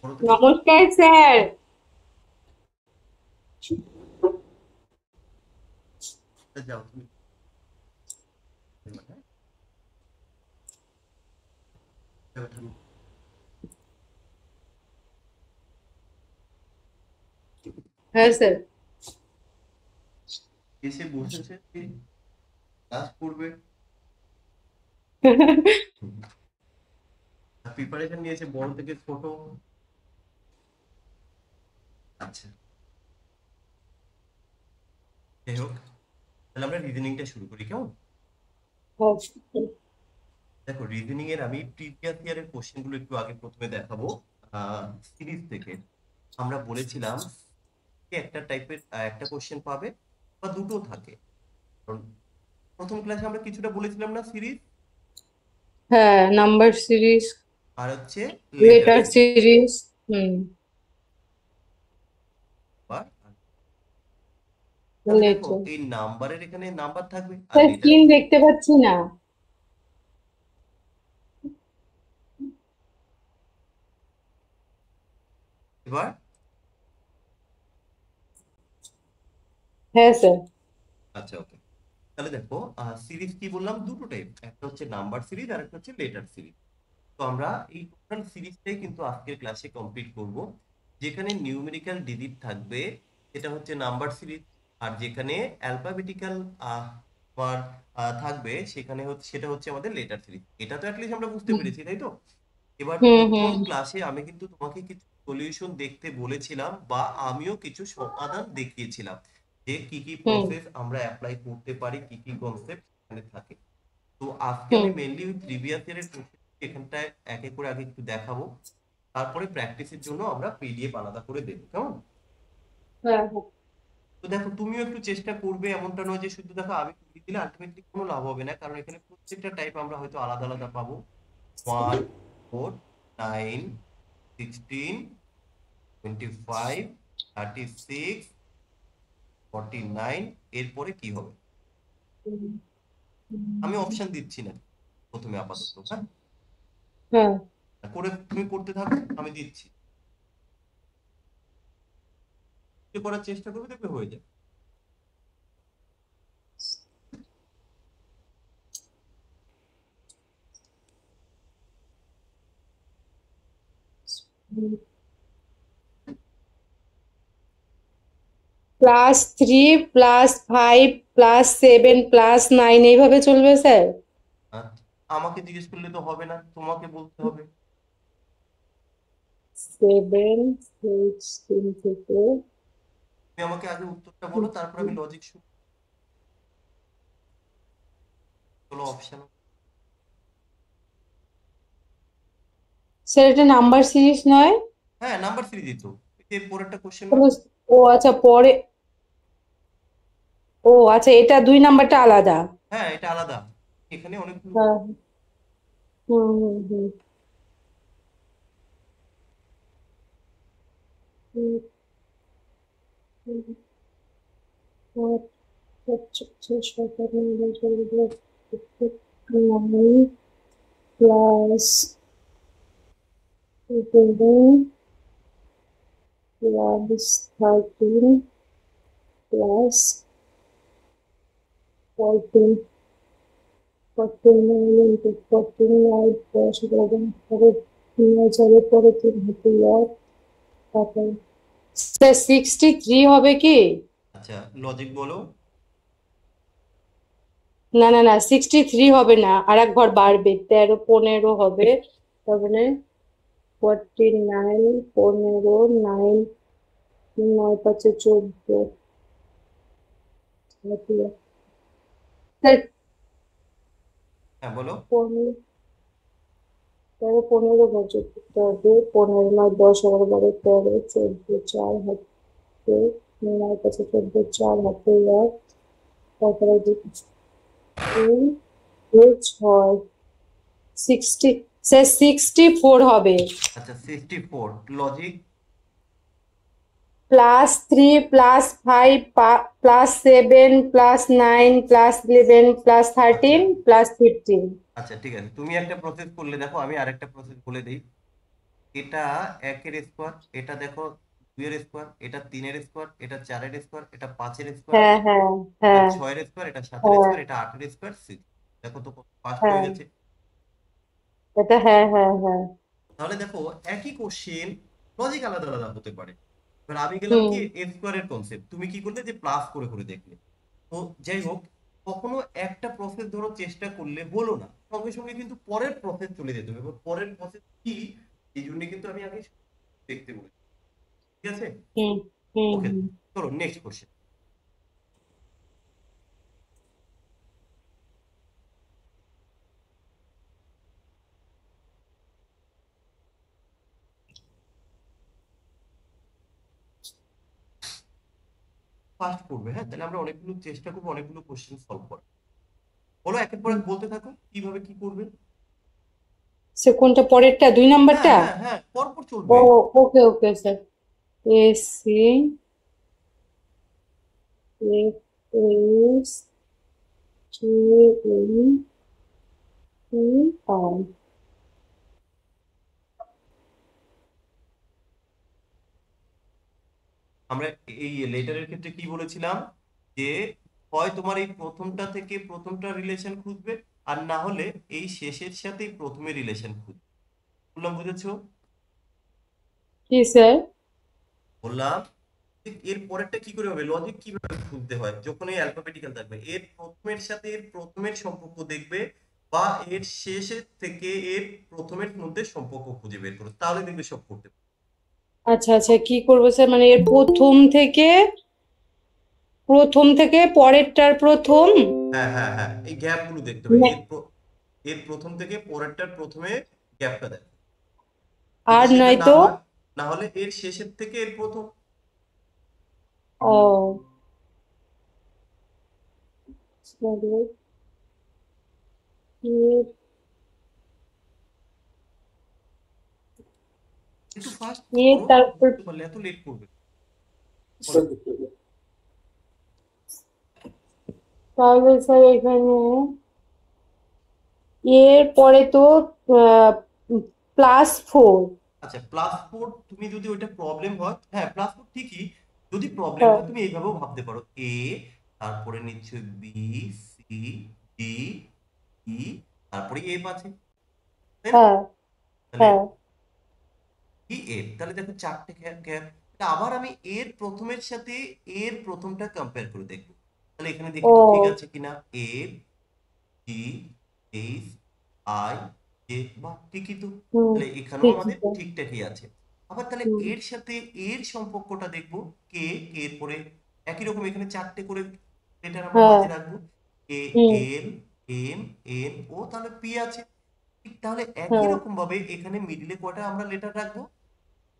নমস্কার স্যার। যাও তুমি। হ্যাঁ স্যার। এসে বসেছে, ক্লাস করবে, প্রিপারেশন নিয়েছে বড় থেকে ছোট। আচ্ছা, যাই হোক, তাহলে আমরা রিজনিংটা শুরু করি, কেমন? দেখো, রিজনিং এর আমি প্রিভিয়াস ইয়ারের কোশ্চেন গুলো একটু আগে প্রথমে দেখাবো। সিরিজ থেকে আমরা বলেছিলাম যে একটা টাইপের একটা কোশ্চেন পাবে বা দুটো থাকে। কারণ প্রথম ক্লাসে আমরা কিছুটা বলেছিলাম না, সিরিজ হ্যাঁ, নাম্বার সিরিজ, আর হচ্ছে লেটার লেটার সিরিজ। সিরিজ। হুম। তাহলে দেখো, লেটার। এই নাম্বারের এখানে নাম্বার থাকবে আর স্যার লেটার। স্ক্রিন দেখতে পাচ্ছি না। এবার হ্যাঁ স্যার। আচ্ছা, ওকে। তাহলে দেখো, সিরিজ কি বললাম, দুটো টাইপ, একটা হচ্ছে নাম্বার সিরিজ আর একটা হচ্ছে লেটার সিরিজ। তো আমরা এই টোটাল সিরিজটাই কিন্তু আজকের ক্লাসে কমপ্লিট করব। যেখানে নিউমেরিক্যাল ডিজিট থাকবে সেটা হচ্ছে নাম্বার সিরিজ, আর যেখানে অ্যালফাবেটিক্যাল আর থাকবে সেখানে হচ্ছে সেটা হচ্ছে আমাদের লেটার সিরিজ। এটা তো অ্যাটলিস্ট আমরা বুঝতে হুম পেরেছি, তাই তো? এবার হুম প্রথম হুম ক্লাসে আমি কিন্তু তোমাকে কিছু সলিউশন দেখতে বলেছিলাম, বা আমিও কিছু সমাধান দেখিয়েছিলাম যে কি কি হুম প্রসেস আমরা অ্যাপ্লাই করতে পারি, কি কি কনসেপ্ট এখানে থাকে। তো আজকে হুম। আমি মেনলি ওই প্রিভিয়াস ইয়ারের এখানটায় এক এক করে আগে একটু দেখাবো, তারপরে প্র্যাকটিসের জন্য আমরা পিডিএফ আলাদা করে দেবো, কেমন? হ্যাঁ হ্যাঁ। তো দেখো, তুমিও একটু চেষ্টা করবে, এমনটা নয় যে শুধু দেখো আমি তুলে দিলে আলটিমেটলি কোনো লাভ হবে না, কারণ এখানে প্রত্যেকটা টাইপ আমরা হয়তো আলাদা আলাদা পাবো। 1, 4, 9, 16, 25, 36, 49, এরপরে কি হবে? আমি অপশন দিচ্ছি না প্রথমে আপাতত, হ্যাঁ? হ্যাঁ করে তুমি করতে থাকো, আমি দিচ্ছি। করার চেষ্টা করবে, দেখবে হয়ে যাবে। +3 +5 +7 +9 এইভাবে চলবে স্যার? আচ্ছা, আমাকে জিজ্ঞেস করলে তো হবে না, তোমাকে বলতে হবে। 7 16 থেকে তুমি আমাকে আগে উত্তরটা বলো, তারপর আমি লজিক শুনি। বলো অপশন। স্যার এটা নাম্বার সিরিজ নয়? হ্যাঁ, নাম্বার সিরিজই তো। এর পরেরটা কোশ্চেন নয়? তাহলে- ও আচ্ছা, পরে। ও আচ্ছা, এটা 2 নাম্বারটা আলাদা। হ্যাঁ, এটা আলাদা। এখানে অনেকগুলো। হ্যাঁ। হুম হুম হুম হুম হুম হুম। আচ্ছা আচ্ছা, সরকারি প্লাস 13 প্লাস 14, 14 10 11 পরে 3,000 পরে 3,000, তারপরে স্যার 63 হবে কি? আচ্ছা, লজিক বলো। না না না, 63 হবে না, আর এক ঘর বাড়বে, 13 15 হবে। তারপরে 49, 15 9, 9 5 14। স্যার হ্যাঁ, বলো। 15 বছর করতে হবে, 15 9 10 11 12 13 14 4 হাতে, 9 5 14 4 হাতে, আর তারপরে 2 2 6 60। স্যার 64 হবে। আচ্ছা, 64 লজিক। +3 +5 +7 +9 +11 আচ্ছা +13 +15। আচ্ছা, ঠিক আছে, তুমি একটা প্রসেস করলে, দেখো আমি আরেকটা প্রসেস বলে দিই। এটা 1-এর স্কোয়ার, এটা দেখো 2-এর স্কোয়ার, এটা 3-এর স্কোয়ার, এটা 4-এর স্কোয়ার, এটা 5-এর স্কোয়ার, হ্যাঁ হ্যাঁ এটা হ্যাঁ 6-এর স্কোয়ার, এটা 7-এর হ্যাঁ স্কোয়ার, এটা 8-এর স্কোয়ার, 6। দেখো তো ফাস্ট হয়ে হ্যাঁ গেছে। এটা হ্যাঁ হ্যাঁ হ্যাঁ। তাহলে দেখো একই কোশ্চেন লজিক আলাদা আলাদা হতে পারে। এবার আমি গেলাম হুম। কি এ স্কোয়ারের কনসেপ্ট, তুমি কি করলে যে প্লাস করে করে দেখলে। তো যাই হোক, কখনো একটা প্রসেস ধরো চেষ্টা করলে হলো না, সঙ্গে সঙ্গে কিন্তু পরের প্রসেস চলে যেতে হবে। এবার পরের প্রসেস কি, এই জন্য কিন্তু আমি আগে দেখতে বলেছি। ঠিক আছে, হুম হুম ওকে, হুম। চলো নেক্সট কোশ্চেন। ফার্স্ট করবে, হ্যাঁ, তাহলে আমরা অনেকগুলো চেষ্টা করবো অনেকগুলো কোশ্চেন সলভ করার। বলো একের পর হুম। এক বলতে থাকো কিভাবে কি করবে। সে কোনটা পরেরটা, 2 নাম্বারটা? হ্যাঁ হ্যাঁ হ্যাঁ, পরপর ও, চলবে। Okay okay sir. AC, S, T, M, T, I. আমরা এই লেটারের ক্ষেত্রে কি বলেছিলাম, যে হয় তোমার এই প্রথমটা থেকে প্রথমটা রিলেশন খুঁজবে, আর না হলে এই শেষের সাথেই প্রথমে রিলেশন খুঁজবে। বললাম, বুঝেছো? কি স্যার? বললাম যে এর পরেরটা কি করে হবে, লজিক কিভাবে খুঁজতে হয়, যখন এই অ্যালফাবেটিক্যাল থাকবে এর প্রথমের সাথে এর প্রথমের সম্পর্ক দেখবে, বা এর শেষের থেকে এর প্রথমের মধ্যে সম্পর্ক খুঁজে বের করো, তাহলে দেখবে সব করতে পারবে। আচ্ছা আচ্ছা, কি করবো স্যার, মানে এর প্রথম থেকে পরেরটার প্রথম? হ্যাঁ হ্যাঁ হ্যাঁ, এই গ্যাপ গুলো দেখতে হবে, এর প্রথম থেকে পরেরটার প্রথমে গ্যাপটা দেখ। যদি আর সেটা না নয়তো? হয়, না হলে এর শেষের থেকে এর প্রথম। ও, sorry, এর একটু ফাস্ট এর করো, তারপর, বুঝতে পারলে এত লেট করবে না। বলো। তাহলে স্যার এখানে এর পরে তো +4। আচ্ছা, +4, তুমি যদি ওইটা প্রবলেম হয়, হ্যাঁ +4 ঠিকই। যদি প্রবলেম হ্যাঁ হয় তুমি এইভাবেও ভাবতে পারো, এ, তারপরে নিশ্চয় বি, সি, ডি, ই, তারপরে এফ আছে, তাই না? হ্যাঁ তাহলে হ্যাঁ কি এফ, তাহলে দেখো চারটে গ্যাপ গ্যাপ। আবার আমি এর প্রথমের সাথে এর প্রথমটা কম্পেয়ার করে দেখবো, তাহলে এখানে দেখি তো ঠিক ও, আছে কিনা। F, G, H, I, J, বা ঠিকই তো। হুম, তাহলে এখানেও ঠিকই আমাদের তো। ঠিকঠাকই আছে। আবার তাহলে হুম, এর সাথে এর সম্পর্কটা দেখবো, কে, কে এর পরে একই রকম এখানে চারটে করে লেটার আমরা হ্যাঁ, মাঝে রাখবো। এ, হুম, এল, এম, এন, ও, তাহলে পি আছে। ঠিক তাহলে একই হ্যাঁ, রকম ভাবে এখানে মিডিলে কয়টা আমরা লেটার রাখবো,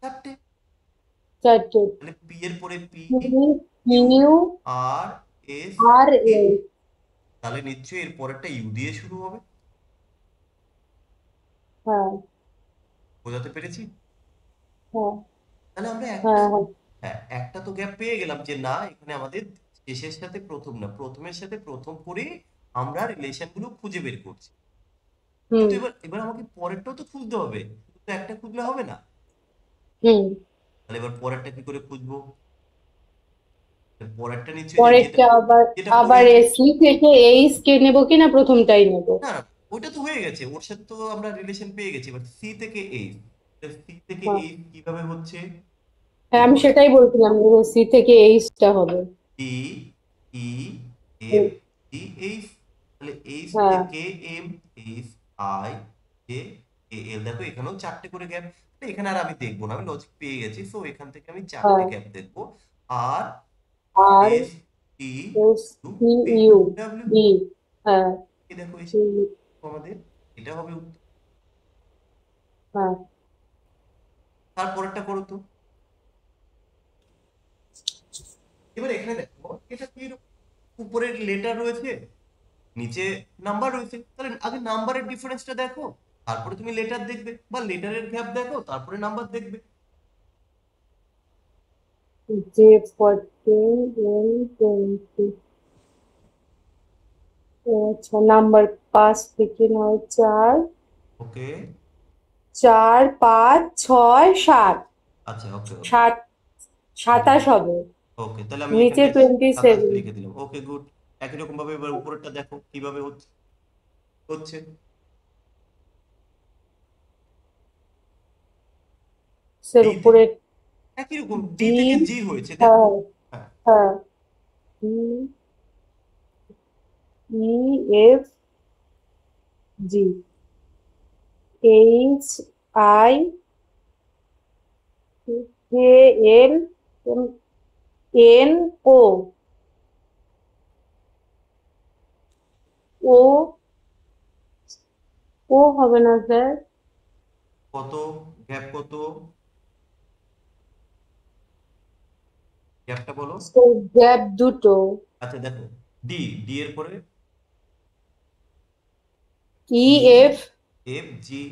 চারটে। 4টে। তাহলে পি এর পরে P, U, Q R, S, R A. S. তাহলে নিশ্চয়ই এর পরেরটা ইউ দিয়ে শুরু হবে। হ্যাঁ বোঝাতে পেরেছি? হ্যাঁ তাহলে আমরা একটা, হ্যাঁ হ্যাঁ। হ্যাঁ একটা তো গ্যাপ পেয়ে গেলাম, যে না এখানে আমাদের শেষের সাথে প্রথম না, প্রথমের সাথে প্রথম করে আমরা রিলেশন গুলো খুঁজে বের করছি। হুম কিন্তু এবার এবার আমাকে পরেরটাও তো খুঁজতে হবে, শুধু তো একটা খুঁজলে হবে না। হুম। তাহলে এবার পরেরটা কি করে খুঁজবো, পরেরটা নিশ্চয়ই যে যেটা পরেরটা আবার, যেটা আবার করেছি। সি থেকে এইচ কে নেবো কিনা প্রথমটাই নেবো? না না, ওইটা তো হয়ে গেছে, ওর সাথে তো আমরা রিলেশন পেয়ে গেছি। এবার সি থেকে এইচ, সি থেকে হ্যাঁ এইচ কিভাবে হচ্ছে, হ্যাঁ, আমি দেখো, সেটাই বলছিলাম যে সি থেকে এইচটা হবে। টি, ই, এফ, হুম, জি, এইচ। তাহলে এইচ হ্যাঁ থেকে এম, এইচ, আই, জে, এ, এল। দেখো এখানেও চারটে করে গ্যাপ। এখানে আর আমি দেখবো না, আমি লজিক পেয়ে গেছি, সো এখান থেকে আমি চারটে হ্যাঁ। গ্যাপ দেখবো। আর R S, T, S U, T B, U W. B. হ্যাঁ এই দেখো এই হুম, আমাদের এটা হবে উত্তর। হ্যাঁ। তারপরেরটা করো তো। এবার এখানে দেখো এটা কি, উপরের লেটার রয়েছে, নিচে নাম্বার রয়েছে, তাহলে আগে নাম্বারের ডিফারেন্সটা দেখো, তারপরে তুমি লেটার দেখবে, বা লেটারের গ্যাপ দেখো তারপরে নাম্বার দেখবে। J 14, N 20। আচ্ছা, নাম্বার 5 থেকে 9, 4। ওকে, 4 5 6 7, আচ্ছা, ওকে ওকে 7 27 হবে, ওকে, তাহলে আমি নিচে এখানটা 27 27। লিখে দিলাম। ওকে, গুড। একই রকম ভাবে এবার উপরেরটা দেখো কিভাবে হচ্ছে হচ্ছে এর ডি উপরে থেকে একই রকম ডি ডি। থেকে জি হয়েছে, দেখো। হ্যাঁ, হ্যাঁ, হ্যাঁ, E, E, F, G, H, I, K, L, N, O, O, O হবে না স্যার। কত গ্যাপ, কত গ্যাপটা বলো। গ্যাপ দুটো। আচ্ছা দেখো, ডি, ডি এর পরে ই, E, F, F, G,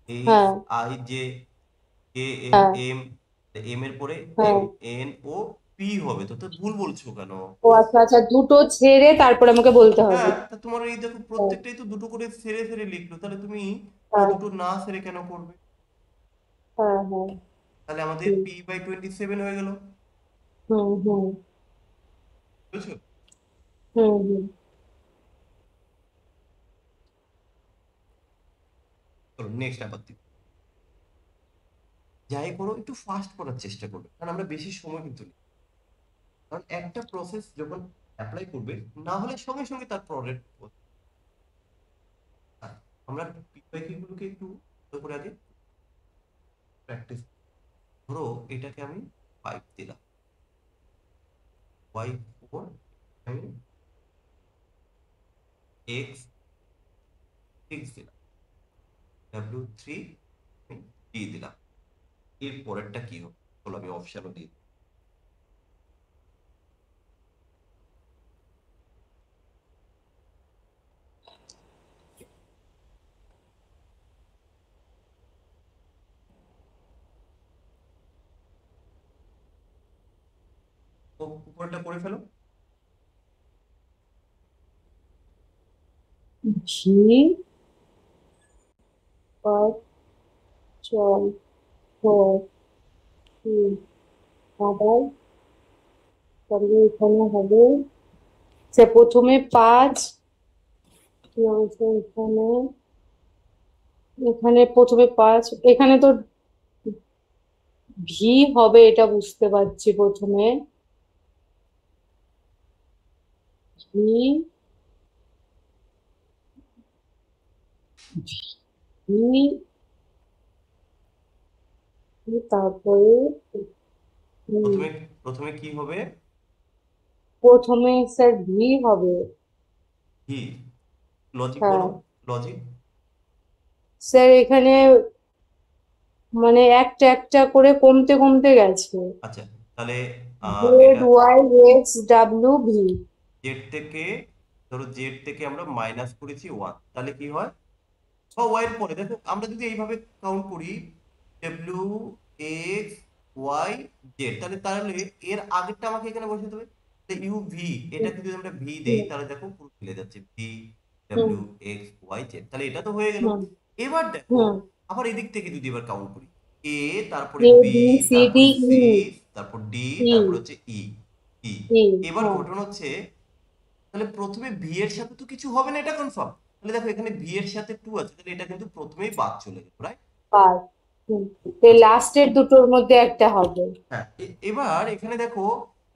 H, হ্যাঁ, আই, জে, কে, এল, হ্যাঁ, এম, এম এর পরে এম, হ্যাঁ। এন, ও, পি হবে। তো তো ভুল বলছো কেন? ও আচ্ছা, আচ্ছা, দুটো ছেড়ে তারপর আমাকে বলতে হবে। হ্যাঁ, তা তোমার এই দেখো হ্যাঁ, প্রত্যেকটাই তো দুটো করে সেরে সেরে লিখলো, তাহলে তুমি হ্যাঁ, দুটো না সেরে কেন করবে? হ্যাঁ, হ্যাঁ, তাহলে আমাদের হুম, P/27 হয়ে গেল, হুম, হুম, বুঝছো? হুম, হুম। চলো নেক্সট আবার দিই। যাই করো একটু ফাস্ট করার চেষ্টা করবে, কারণ আমরা বেশি সময় কিন্তু নিই। কারণ একটা প্রসেস যখন অ্যাপ্লাই করবে, না হলে সঙ্গে সঙ্গে তার পরের আমরা পিওয়াইকিউ গুলোকে একটু ভালো করে আগে প্র্যাকটিস। ধরো এটাকে আমি 5 দিলাম, y4 আমি x6 দিলাম, w3 আমি d দিলাম। এর পরেরটা কি হবে চলো আমি অপশনও দিই। তো উপরেরটা করে ফেলো। ঝি, পাঁচ, ছয়, ছয়, তিন, আবার তাহলে এখানে হবে, সে প্রথমে 5, কি হয়েছে এখানে, এখানে প্রথমে 5, এখানে তো ভি হবে এটা বুঝতে পারছি প্রথমে। ভি, ভি, তারপরে প্রথমে হুম, প্রথমে কি হবে? প্রথমে স্যার ভি হবে। ভি। লজিক হ্যাঁ বলো, লজিক। স্যার, এখানে মানে একটা একটা করে কমতে কমতে গেছে। আচ্ছা, তাহলে জেড, এটা Y, X, W, V. Z থেকে, ধরো জেড থেকে আমরা মাইনাস করেছি 1, তাহলে কি হয়? বা ওয়াই এর পরে দেখো আমরা যদি এইভাবে কাউন্ট করি, ডব্লিউ, এক্স, ওয়াই, জেড, তাহলে তাহলে এর আগেরটা আমাকে এখানে বসাতে হবে। ইউ ভি, এটাকে যদি আমরা ভি দেই হুম, তাহলে দেখো পুরো মিলে যাচ্ছে, ভি হুম, ডব্লিউ এক্স ওয়াই জেড, তাহলে এটা তো হয়ে গেল। হুম, এবার দেখো হুম। আবার এদিক থেকে যদি এবার কাউন্ট করি, এ, তারপরে এ, বি, বি, সি, ডি, তারপরে ই, সি, তারপর ডি, ই, তারপরে হচ্ছে ই, ই। ই, এবার হ্যাঁ, ঘটনা হচ্ছে, তাহলে প্রথমে ভি এর সাথে তো কিছু হবে না, এটা কনফার্ম। তাহলে দেখো এখানে ভি এর সাথে 2 আছে, তাহলে এটা কিন্তু প্রথমেই বাদ চলে গেল, রাইট? পাঁচ। হুম। এই আচ্ছা, লাস্টের দুটোর মধ্যে একটা হবে। হ্যাঁ, এবার এখানে দেখো,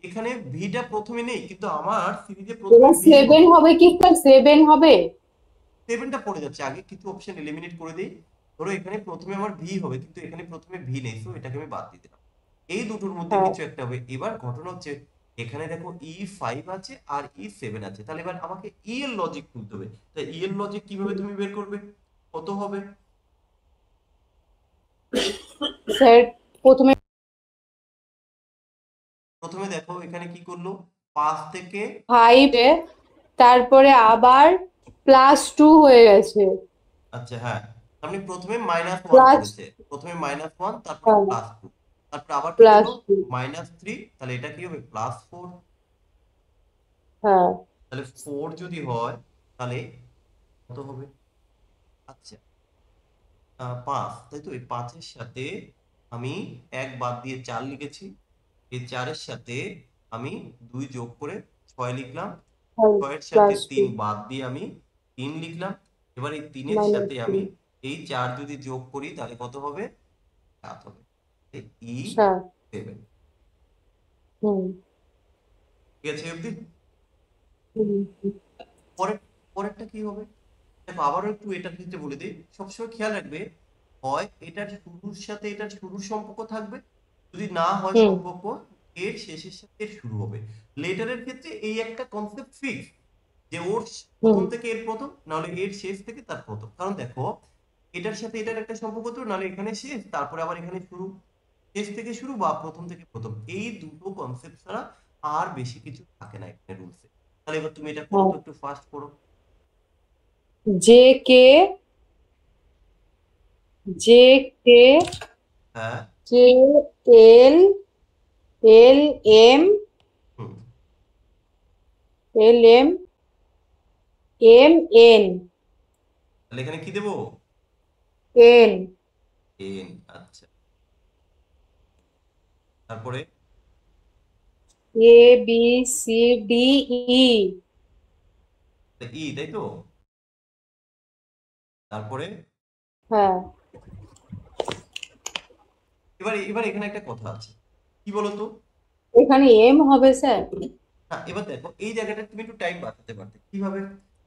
এখানে ভিটা প্রথমে নেই, কিন্তু আমার সিরিজে প্রথমে এবার ভি সেভেন হবে। হবে কি স্যার, 7 হবে? 7টা পড়ে যাচ্ছে, আগে কিছু অপশন এলিমিনেট করে দিই। ধরো এখানে প্রথমে আমার ভি হবে, কিন্তু এখানে প্রথমে ভি নেই, তো এটাকে আমি বাদ দিয়ে দিলাম। এই দুটোর মধ্যে হ্যাঁ, কিছু একটা হবে। এবার ঘটনা হচ্ছে, এখানে দেখো E5 আছে আর E7 আছে, তাহলে এবার আমাকে ই এর লজিক খুলতে হবে। তাই ই এর লজিক কিভাবে তুমি বের করবে? কত হবে? স্যার প্রথমে প্রথমে দেখো এখানে কি করলো, 5 থেকে, 5, তারপরে আবার +2 হয়ে গেছে। আচ্ছা হ্যাঁ, আপনি প্রথমে -1 প্লাস, করেছে, প্রথমে -1, তারপরে +2, তারপরে আবার কি করলো, +2, -3, তাহলে এটা কি হবে, +4। হ্যাঁ। তাহলে 4 যদি হয় তাহলে কত হবে? আচ্ছা, 5, তাই তো? এই 5-এর সাথে আমি 1 বাদ দিয়ে 4 লিখেছি। এই 4-এর সাথে আমি 2 যোগ করে 6 লিখলাম। 6-এর সাথে প্লাস 3 টু বাদ দিয়ে আমি 3 লিখলাম। এবার এই 3-এর মাইনাস সাথে থ্রি আমি এই 4 যদি যোগ করি তাহলে কত হবে? 7 হবে। ই সাত 7। হুম ঠিক আছে এই অবধি? হুম হুম। পরের পরেরটা কি হবে? দেখো আবারও একটু এটার ক্ষেত্রে বলে দিই, সবসময় খেয়াল রাখবে, হয় এটার শুরুর সাথে এটার শুরুর সম্পর্ক থাকবে, যদি না হয় হুম সম্পর্ক, এর শেষের সাথে এর শুরু হবে। লেটারের ক্ষেত্রে এই একটা কনসেপ্ট ফিক্স, যে ওর হুম প্রথম থেকে এর প্রথম, নাহলে এর শেষ থেকে তার প্রথম। কারণ দেখো, এটার সাথে এটার একটা সম্পর্ক তো, নাহলে এখানে শেষ তারপরে আবার এখানে শুরু, শেষ থেকে শুরু বা প্রথম থেকে প্রথম, এই দুটো কনসেপ্ট ছাড়া আর বেশি কিছু থাকে না এখানে রুলসে। তাহলে এবার তুমি এটা করো হ্যাঁ। তো, একটু ফাস্ট করো। জে কে জে কে হ্যাঁ। কে এল এল এম হুম। এল এম এম এন তাহলে এখানে কি দেবো? N N. আচ্ছা, তারপরে এ বি সি ডি ই ই, তাই তো? তারপরে হ্যাঁ এবার এবার এখানে একটা কথা আছে, কি বলতো? এখানে এম হবে স্যার। না, এবার দেখো এই জায়গাটা তুমি একটু টাইম বাঁচাতে পারতে কিভাবে?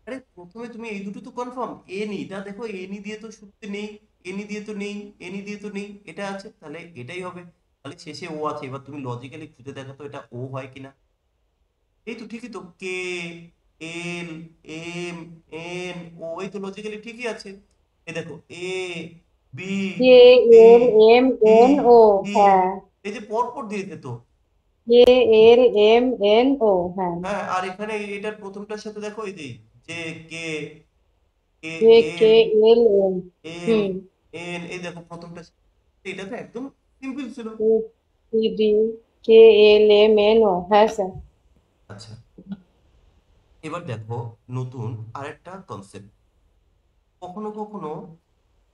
আরে প্রথমে তুমি এই দুটো তো কনফার্ম, এনিটা দেখো, এনি দিয়ে তো শুরুতে নেই, এনি দিয়ে তো নেই, এনি দিয়ে তো নেই, এটা আছে, তাহলে এটাই হবে। তাহলে শেষে ও আছে, এবার তুমি লজিক্যালি খুঁজে দেখো তো এটা ও হয় কিনা। এই তো ঠিকই তো, কে এল এম এন ও, এই তো লজিক্যালি ঠিকই আছে। এই দেখো, A B K C L M D N O E, হ্যাঁ এই যে পর পর দিয়েছে তো। কে এল এম এন ও হ্যাঁ হ্যাঁ, আর এখানে এটার প্রথমটার সাথে দেখো, এই যে যে কে কে কে এল কে এল এম এম হুম এন, এই দেখো প্রথমটার সাথে, এটা তো একদম সিম্পল ছিল। সি ডি কে এল এম এন ও হ্যাঁ স্যার। আচ্ছা, এবার দেখো নতুন আরেকটা কনসেপ্ট, কখনো কখনো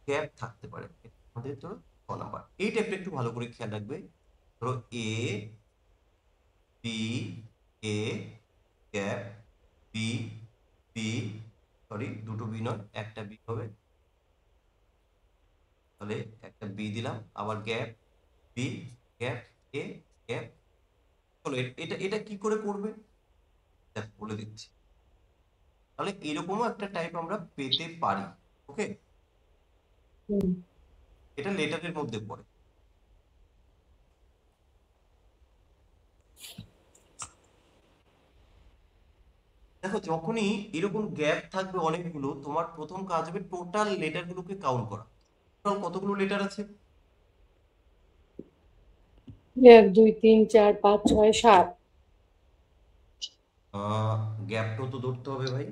গ্যাপ থাকতে পারে। আমাদের ধরো 6 নাম্বার, এই টাইপটা একটু ভালো করে খেয়াল রাখবে। ধরো A B, A gap, B B, sorry দুটো বি নয়, একটা বি হবে, তাহলে একটা বি দিলাম, আবার গ্যাপ, বি গ্যাপ, এ গ্যাপ। চলো এটা এটা কি করে করবে দেখ বলে দিচ্ছি। তাহলে এরকমও একটা টাইপ আমরা পেতে পারি। ওকে, হুম এটা লেটারের মধ্যে পড়ে। দেখো যখনই এরকম গ্যাপ থাকবে অনেকগুলো, তোমার প্রথম কাজ হবে টোটাল লেটার গুলোকে কাউন্ট করা। টোটাল কতগুলো লেটার আছে? এক দুই তিন চার পাঁচ ছয় সাত। গ্যাপটাও তো ধরতে হবে ভাই,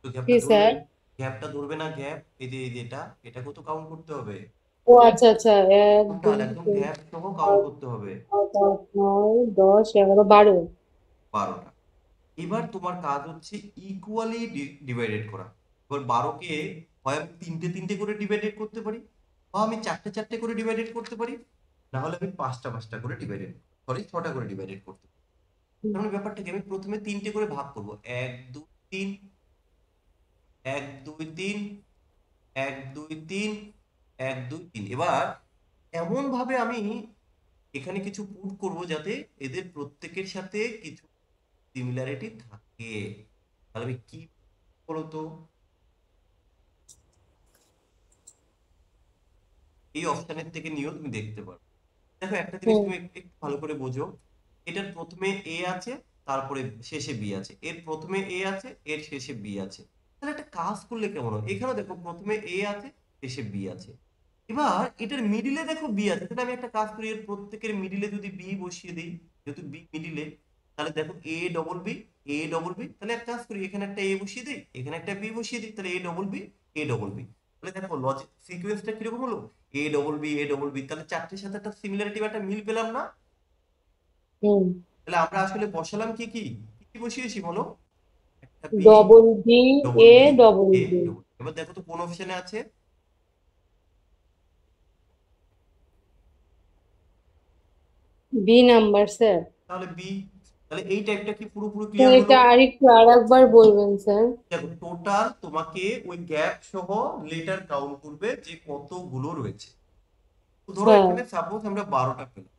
তো কি গ্যাপটা ধরবে। স্যার? গ্যাপটা ধরবে না, গ্যাপ এই যে এটাকেও তো কাউন্ট করতে হবে। ও আচ্ছা আচ্ছা এক টোটাল দুই একদম তিন গ্যাপ সহ কাউন্ট চার করতে হবে। পাঁচ আট নয় দশ এগারো বারো। 12টা। এবার তোমার কাজ হচ্ছে ইকুয়ালি ডিভাইডেড করা। এবার 12কে হয় আমি তিনটে তিনটে করে ডিভাইডেড করতে পারি, বা আমি চারটে চারটে করে ডিভাইডেড করতে পারি, না হলে আমি পাঁচটা পাঁচটা করে ডিভাইডেড, সরি 6টা করে ডিভাইডেড করতে পারি। হুম, তার মানে ব্যাপারটাকে আমি প্রথমে তিনটে করে ভাগ করব, 1 2 3, 1 2 3, 1 2 3, 1 2 3। এবার এমন ভাবে আমি এখানে কিছু পুট করব যাতে এদের প্রত্যেকের সাথে কিছু সিমিলারিটি থাকে। তাহলে আমি কি বলতো, এই অপশনের থেকে নিয়েও তুমি দেখতে পারো। দেখো একটা জিনিস হুম, তুমি একটু একটু ভালো করে বোঝো, এটার প্রথমে এ আছে, তারপরে শেষে বি আছে, এর প্রথমে এ আছে, এর শেষে বি আছে। তাহলে একটা কাজ করলে কেমন হয়, এখানেও দেখো প্রথমে এ আছে, শেষে বি আছে। এবার এটার মিডিলে দেখো বি আছে, তাহলে আমি একটা কাজ করি, এর প্রত্যেকের মিডিলে যদি বি বসিয়ে দিই, যেহেতু বি মিডিলে, তাহলে দেখো A double B, A double B, তাহলে এক কাজ করি, এখানে একটা এ বসিয়ে দিই, এখানে একটা বি বসিয়ে দিই, তাহলে A double B, A double B. তাহলে দেখো লজিক সিকোয়েন্সটা কিরকম হলো, A double B, A double B, তাহলে চারটের সাথে একটা সিমিলারিটি বা একটা মিল পেলাম না? হুম। তাহলে আমরা আসলে বসালাম কি কি কি কি বসিয়েছি বলো? একটা B, double B, double A B, double A B. Double. এবার দেখো তো কোন অপশনে আছে? B number sir. তাহলে বি। তাহলে এই টাইপটা কি পুরোপুরি স্যার ক্লিয়ার হলো? এটা আরেকটু আরেকবার বলবেন স্যার। দেখো টোটাল তোমাকে ওই গ্যাপ সহ লেটার কাউন্ট করবে যে কতগুলো রয়েছে। তো ধরো হ্যাঁ। এখানে সাপোজ আমরা 12টা পেলাম,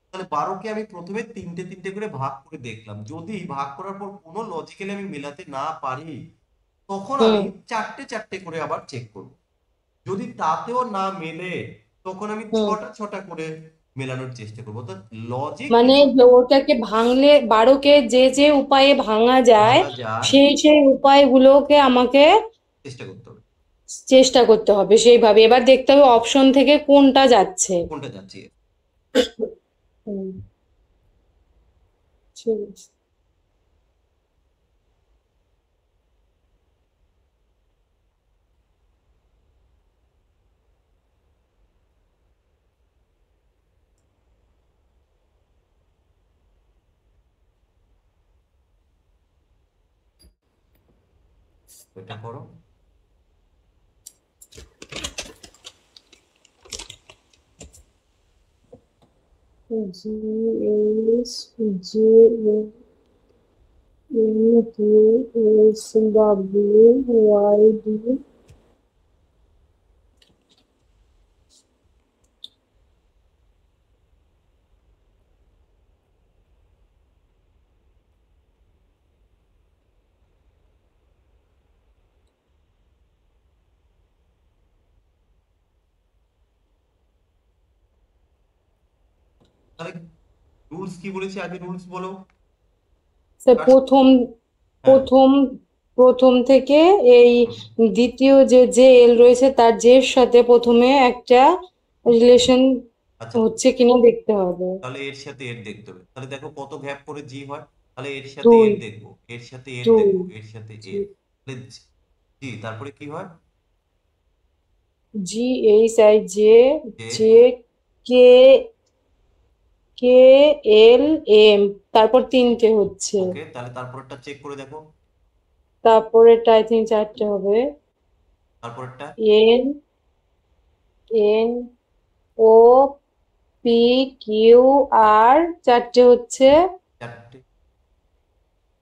তাহলে 12কে আমি প্রথমে তিনটে তিনটে করে ভাগ করে দেখলাম, যদি ভাগ করার পর কোনো লজিক্যালি আমি মেলাতে না পারি, তখন আমি হুম। চারটে চারটে করে আবার চেক করব। যদি তাতেও না মেলে, তখন আমি হুম। ছটা ছটা করে মেলানোর চেষ্টা করবো। তো লজিক মানে কিছু যে ওটাকে ভাঙলে, 12কে যে যে উপায়ে ভাঙা যায়, ভাঙা যায়, সেই সেই উপায়গুলোকে আমাকে চেষ্টা করতে হবে চেষ্টা করতে হবে সেইভাবে। এবার দেখতে হবে অপশন থেকে কোনটা যাচ্ছে। কোনটা যাচ্ছে। হুম। ঠিক আছে। এটা করো। G, H, J, N, Q, S, W, Y, D. তাহলে রুলস কি বলেছি আগে, রুলস বলো। Sir first. প্রথম হ্যাঁ। প্রথম প্রথম থেকে এই হুম, দ্বিতীয় যে যে এল রয়েছে তার জের সাথে প্রথমে একটা রিলেশন আচ্ছা। হচ্ছে কিনা দেখতে হবে। তাহলে এর সাথে এর দেখতে হবে, তাহলে দেখো কত গ্যাপ করে জি হয়। তাহলে এর সাথে দুই। এর দেখবো, এর সাথে এর দুই। দেখবো, এর সাথে এর। তাহলে জি, তারপরে কি হয়? জি, এইচ, আই, জে, যে, জে, কে, কে, এল, এম, তারপর তিনটে হচ্ছে। ওকে, তাহলে তারপরটা চেক করে দেখো। তারপরেটা আই থিঙ্ক চারটে হবে। তারপরটা N, N, O, P, Q, আর চারটে হচ্ছে। চারটে।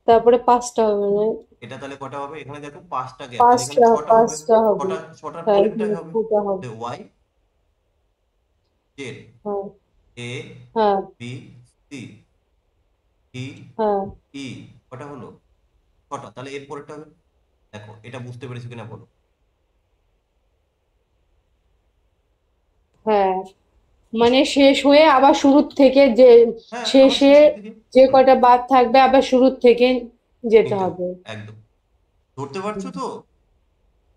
তারপরে পাঁচটা হবে না? এটা তাহলে কটা হবে? এখানে দেখো পাঁচটা গ্যাপ, তাহলে এখানে পাঁচটা ছটা হবে। পাঁচটা হবে। ছটা, ছটার হ্যাঁ পরেরটাই এখানে হবে। দুটো হবে। ওয়াই, জেড, হ্যাঁ। এ, হ্যাঁ। বি, সি, ডি, হ্যাঁ। ই। কটা হলো? ছটা। তাহলে এর পরেরটা হবে। দেখো এটা বুঝতে পেরেছো কিনা বলো। হ্যাঁ, মানে শেষ হয়ে আবার শুরুর থেকে যে হ্যাঁ, আবার শেষে শেষের দিকে। যে হুম, কটা বাদ থাকবে আবার শুরুর থেকে যেতে নিতে হবে হবে। একদম। ধরতে পারছো হুম। তো?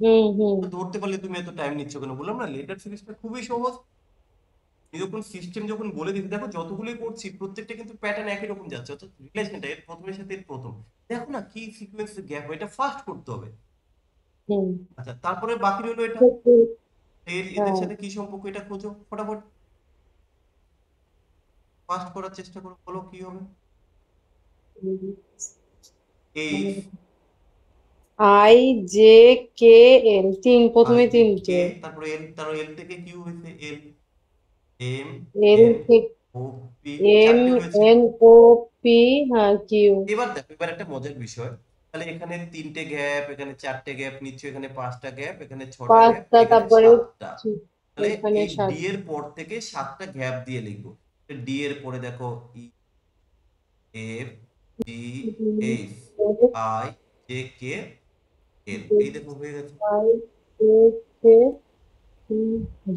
হুম। হুম। তো ধরতে পারলে তুমি এত টাইম নিচ্ছ কেন? বললাম না লেটার সিরিজটা খুবই সহজ। এরকম সিস্টেম যখন বলে দিচ্ছি, দেখো যতগুলোই করছি প্রত্যেকটা কিন্তু প্যাটার্ন একই রকম যাচ্ছে, অর্থাৎ রিলেশনটা এর প্রথমের সাথে এর প্রথম। দেখো না কি সিকোয়েন্স গ্যাপ, এটা ফার্স্ট করতে হবে। হুম। আচ্ছা, তারপরে বাকি রইলো এটা। এর এদের হ্যাঁ। সাথে কি সম্পর্ক এটা খোঁজো ফটাফট। ফার্স্ট করার চেষ্টা করো, বলো কি হবে। H, I, J, K, L, I, প্রথমে জে, কে, তিনটে। তারপরে এল, তারপর এল থেকে কিউ হয়েছে এল, এম, এল এন, থেকে ও, পি, এম, চারটে হয়েছে। এন, ও, পি, হ্যাঁ কিউ। এবার দেখো, এবার একটা মজার বিষয়। তাহলে এখানে তিনটে গ্যাপ, এখানে চারটে গ্যাপ নিচ্ছে, এখানে পাঁচটা গ্যাপ, এখানে ছটা গ্যাপ, পাঁচটা, এখানে তারপরে সাতটা। তাহলে এখানে এই সাত। ডি এর পর থেকে সাতটা গ্যাপ দিয়ে লিখবো। ডি এর পরে দেখো E, F, G, H, I, J, K, L. এই দেখো হয়ে গেছে।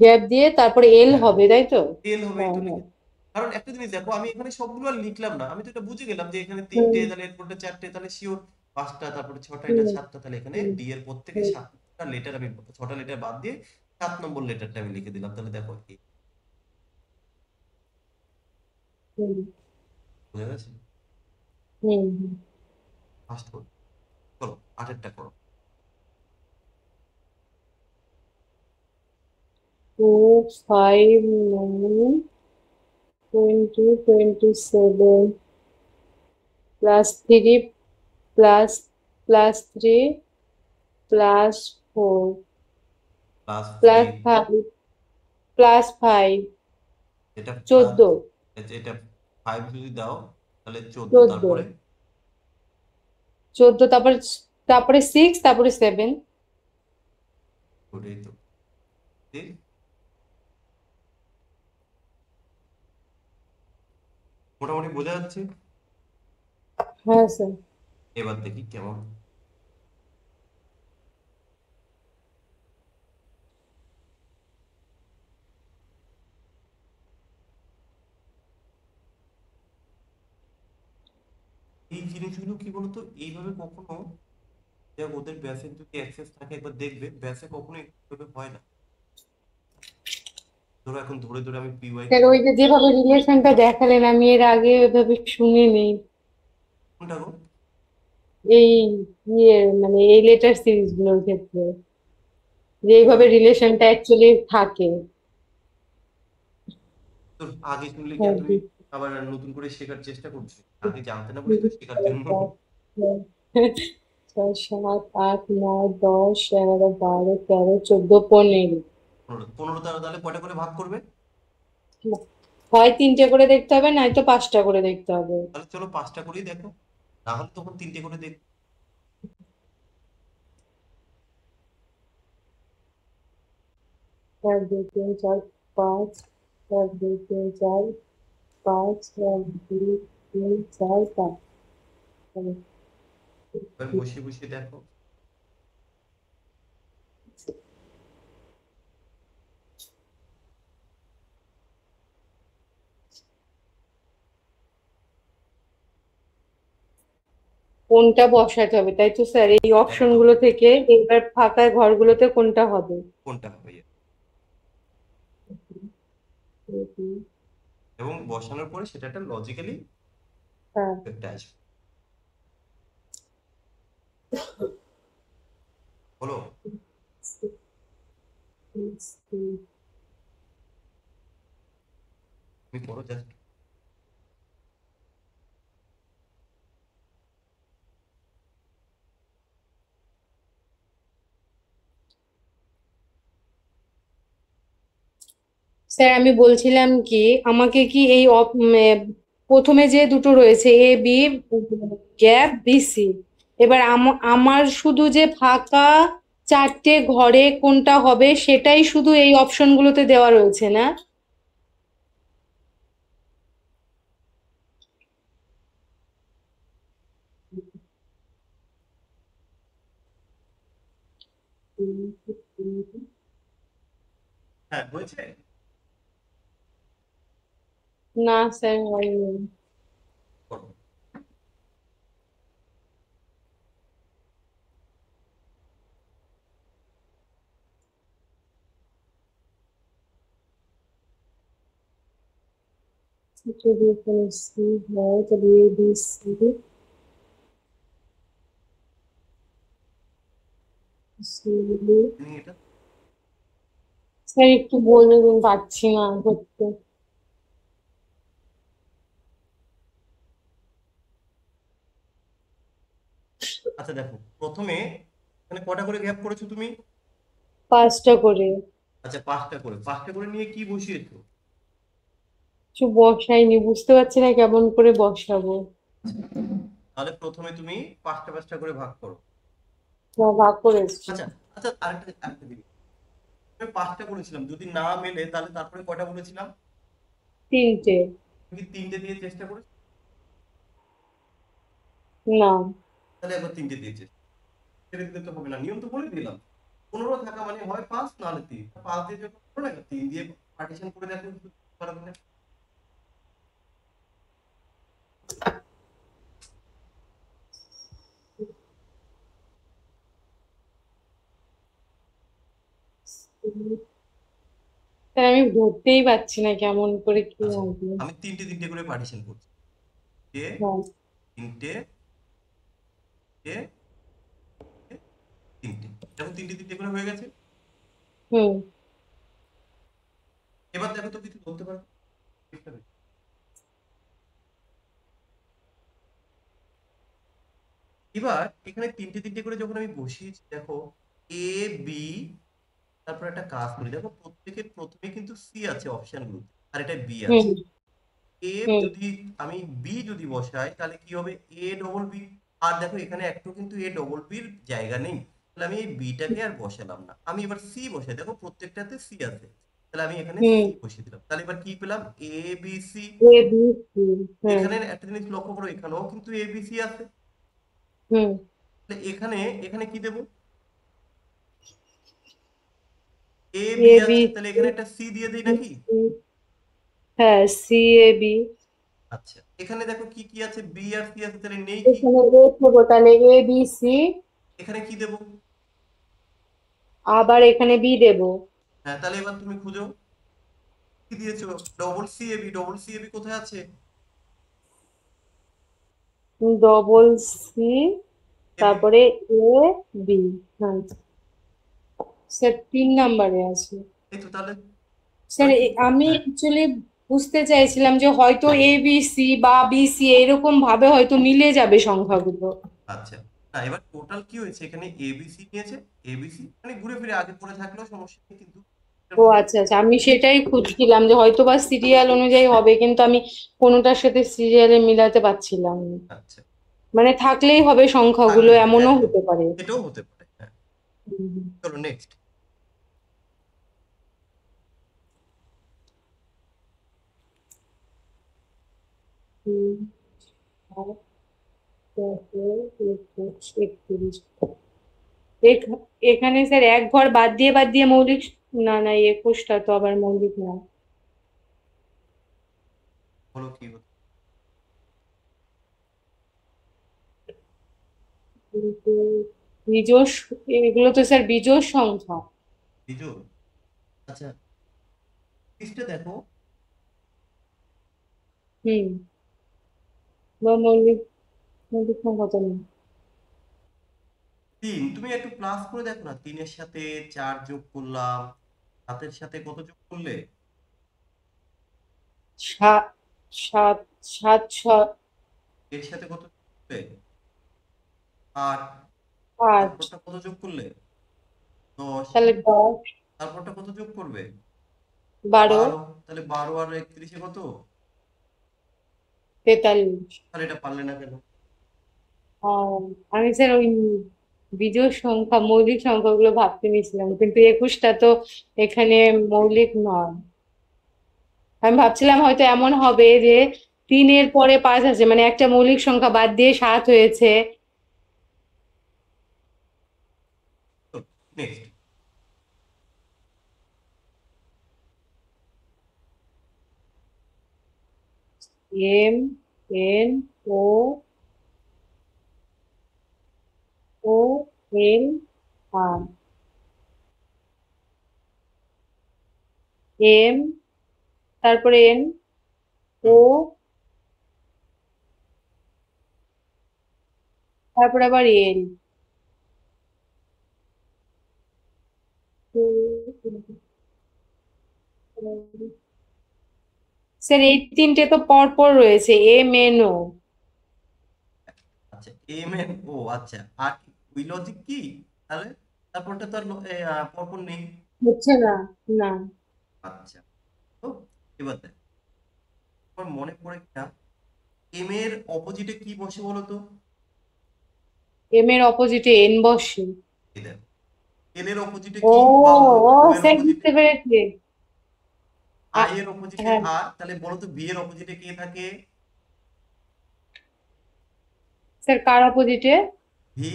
গ্যাপ দিয়ে তারপরে এল হ্যাঁ, হবে, তাই তো? এল হবে, এই হ্যাঁ। তো হ্যাঁ। লিখেছি। কারণ একটা জিনিস দেখো, আমি এখানে সবগুলো আর লিখলাম না, আমি তো এটা বুঝে গেলাম যে এখানে হুম। তিনটে, তাহলে এরপরটা চারটে, তাহলে শিওর পাঁচটা, তারপরে ছটা, এটা হুম। সাতটা। তাহলে এখানে হুম। ডি এর পর থেকে হুম। সাতটা লেটার, আমি ছটা লেটার বাদ দিয়ে 7 নম্বর লেটারটা আমি লিখে দিলাম। তাহলে দেখো হুম। বোঝা গেছে। হুম। ফার্স্ট করো, চলো আটেরটা করো। 2, 5, 9, 20, 27 +3 +3 +3 +4 প্লাস 3, +5 এটা প্লাস, 14 এটা 5 যদি দাও তাহলে 14, 14 তারপরে 14 তারপরে তারপরে 6 তারপরে 7 ওটাই তো। ঠিক? মোটামুটি বোঝা যাচ্ছে। হ্যাঁ স্যার। এবার দেখি কেমন। এই জিনিসগুলো কি বলতো, এইভাবে কখনো, দেখ ওদের ব্যাসের যদি অ্যাক্সেস থাকে একবার দেখবে, ব্যাসে কখনো এইভাবে হয় না। ধরো এখন ধরে ধরে আমি পিওয়াই স্যার ওই যে যেভাবে রিলেশনটা দেখালেন আমি এর আগে ওইভাবে শুনিনি। কোনটা গো? এই মানে এই লেটার সিরিজ গুলোর ক্ষেত্রে যে এইভাবে রিলেশনটা অ্যাকচুয়ালি থাকে। তো আগে শুনলে কি আর হ্যাঁ, তুমি জি। আবার নতুন করে শেখার চেষ্টা করছো? আগে জানতে না বলেই তো শেখার জন্য। 6 7 8 9 10 11 12 13 14 15 15, 15 দ্বারা তাহলে কয়টা করে ভাগ করবে? হয় 3টে করে দেখতে হবে নয়তো 5টা করে দেখতে হবে। তাহলে চলো 5টা করেই দেখো, না হলে তখন 3টে করে দেখো। 1 2 3 4 5 1 2 3 4 5 1 2 3 4 5 এবার বসিয়ে বসিয়ে দেখো। কোনটা বসাতে হবে তাই তো স্যার এই অপশন একদম, গুলো থেকে এবার ফাঁকা ঘরগুলোতে কোনটা হবে? কোনটা হবে এবং বসানোর পরে সেটা একটা লজিক্যালি হ্যাঁ। একটা আসবে। বলো। তুমি করো জাস্ট। স্যার আমি বলছিলাম কি আমাকে কি এই প্রথমে যে দুটো রয়েছে A B gap B C এবার আমার শুধু যে ফাঁকা 4টে ঘরে কোনটা হবে সেটাই শুধু এই অপশনগুলোতে দেওয়া রয়েছে না? হ্যাঁ হয়েছে। না স্যার হয়নি। করো। যদি এখানে সি হয় তাহলে এ বি সি সি। তুমি এটা, স্যার একটু বলুন পাচ্ছি না করতে। আচ্ছা দেখো প্রথমে এখানে কটা করে গ্যাপ করেছো তুমি? 5টা করে। আচ্ছা 5টা করে, 5টা করে নিয়ে কি বসিয়েছো? কিছু বসাইনি বুঝতে পারছি না কেমন করে বসাবো। তাহলে প্রথমে তুমি 5টা 5টা করে ভাগ করো। ভাগ করেছি। আচ্ছা, আচ্ছা আরেকটা আরেকটা দিবি। আমি 5টা করেছিলাম, যদি না মেলে তাহলে তারপরে কয়টা বলেছিলাম? 3টে। তুমি কি 3টে দিয়ে চেষ্টা করেছো? না। তাহলে একবার 3টে দিয়ে চেষ্টা, ছেড়ে দিতে তো হবে না, নিয়ম তো বলে দিলাম। 15 থাকা মানে হয় 5 নাহলে 3, 5 দিয়ে যখন করো না 3 দিয়ে পার্টিশন করে দেখো পারবে না। স্যার আমি ধরতেই পারছি না কেমন করে কি আচ্ছা হবে। আমি 3টে 3টে করে পার্টিশন করছি। এ হ্যাঁ। 3টে, এ 3টে, এখন 3টে 3টে করে হয়ে গেছে। হুম। এবার দেখো তো কিছু বলতে পারো? এবার এখানে তিনটে তিনটে করে যখন আমি বসিয়েছি, দেখো এ বি, তারপর একটা কাজ করি, দেখো প্রত্যেকের প্রথমে কিন্তু সি আছে অপশন গুলোতে, আর এটা বি হুম আছে। এ হুম যদি আমি বি যদি বসাই তাহলে কি হবে, এ ডবল বি। আর দেখো এখানে একটু কিন্তু এ ডবল বির জায়গা নেই, তাহলে আমি এই বিটাকে আর বসালাম না, আমি এবার সি বসাই, দেখো প্রত্যেকটাতে সি আছে, তাহলে আমি এখানে হুম। সি বসিয়ে দিলাম, তাহলে এবার কি পেলাম, A B C. A B C. হুম এখানে একটা জিনিস লক্ষ্য করো, এখানেও কিন্তু এ বি সি আছে, হুম। তাহলে এখানে এখানে কি দেবো, এ বি এ বি আছে, তাহলে সি। এখানে একটা সি দিয়ে দিই নাকি। হ্যাঁ, সি এ বি। আচ্ছা, এখানে দেখো কি কি আছে, বি আর সি আছে, তাহলে নেই কি, এখানে এ দেবো, তাহলে এ বি সি। এখানে কি দেবো। আবার এখানে বি দেবো। হ্যাঁ, তাহলে এবার তুমি খুঁজো, কি দিয়েছো, double C A B, double C A B কোথায় আছে, ডবল সি, এ বি, তারপরে এ বি। হ্যাঁ স্যার, 3 নাম্বারে আছে। এই তো তাহলে। স্যার এবার কি, আমি হ্যাঁ, অ্যাকচুয়ালি বুঝতে চাইছিলাম যে হয়তো এ বি সি বা বি সি এরকম ভাবে হয়তো মিলে যাবে সংখ্যাগুলো। আচ্ছা, না এবার টোটাল কি হয়েছে, এখানে এবিসি নিয়েছে, এবিসি মানে ঘুরে ফিরে আগে পড়ে থাকলেও সমস্যা নেই, কিন্তু এটার ও মধ্যে, আচ্ছা আচ্ছা, আমি সেটাই খুঁজছিলাম যে হয়তো বা সিরিয়াল অনুযায়ী হবে, কিন্তু আমি কোনোটার সাথে সিরিয়ালে মিলাতে পারছিলাম না। আচ্ছা, মানে থাকলেই হবে সংখ্যাগুলো, থাকলেই হবে এমনও একদম, হতে পারে। এটাও হতে পারে, হ্যাঁ। হুম, চলো নেক্সট। হুম, 8, 10, 21, 31। এখানে স্যার এক ঘর বাদ দিয়ে মৌলিক, না না, 21টা তো আবার মৌলিক না। বলো কি হতো, কিন্তু বিজোড়, এগুলো তো স্যার বিজোড় সংখ্যা। বিজোড়। আচ্ছা, লিস্টে দেখো, হুম। বা মৌলিক, মৌলিক সংখ্যা তো না। তিন, তুমি একটু প্লাস করে দেখো না, তিনের সাথে চার যোগ করলাম, সাতের সাথে কত যোগ করলে, সাত, সাত, সাত, ছয়, এর সাথে কত যোগ করলে, আট, 8, তারপরটা কত যোগ করলে, 10, তাহলে 10, তারপরটা কত যোগ করবে, 12, 12, তাহলে 12 আর 31 কত, 43। তাহলে এটা পারলে না কেন। আহ, আমি স্যার ওই বিজোড় সংখ্যা, মৌলিক সংখ্যাগুলো ভাবতে নিয়েছিলাম, কিন্তু 21টা তো এখানে মৌলিক নয়। আমি ভাবছিলাম হয়তো এমন হবে যে 3-এর পরে 5 আছে, মানে একটা মৌলিক সংখ্যা বাদ দিয়ে 7 হয়েছে। নেক্সট, এম এন ও ও এল আর, এম, তারপরে এন, ও, তারপরে আবার এল। স্যার এই তিনটে তো পর পর রয়েছে, এম এন ও। আচ্ছা, এম এন ও, আচ্ছা, আর কি ওই লজিক কি, তাহলে তারপরটা তো আর পরপর নেই। হচ্ছে না। না। আচ্ছা, তো এবার দেখ, তোমার মনে পড়ে কিনা, এম এর অপোজিটে কি বসে বলো তো, এম এর অপোজিটে এন বসে। এই দেখো, এল এর অপোজিটে ও, কি, বা ও ও এর স্যার অপোজিটে, বুঝতে পেরেছি। আই আ- এর অপোজিটে হ্যাঁ আর, তাহলে বলো তো বি এর অপোজিটে কে থাকে, স্যার, কার অপোজিটে? ভি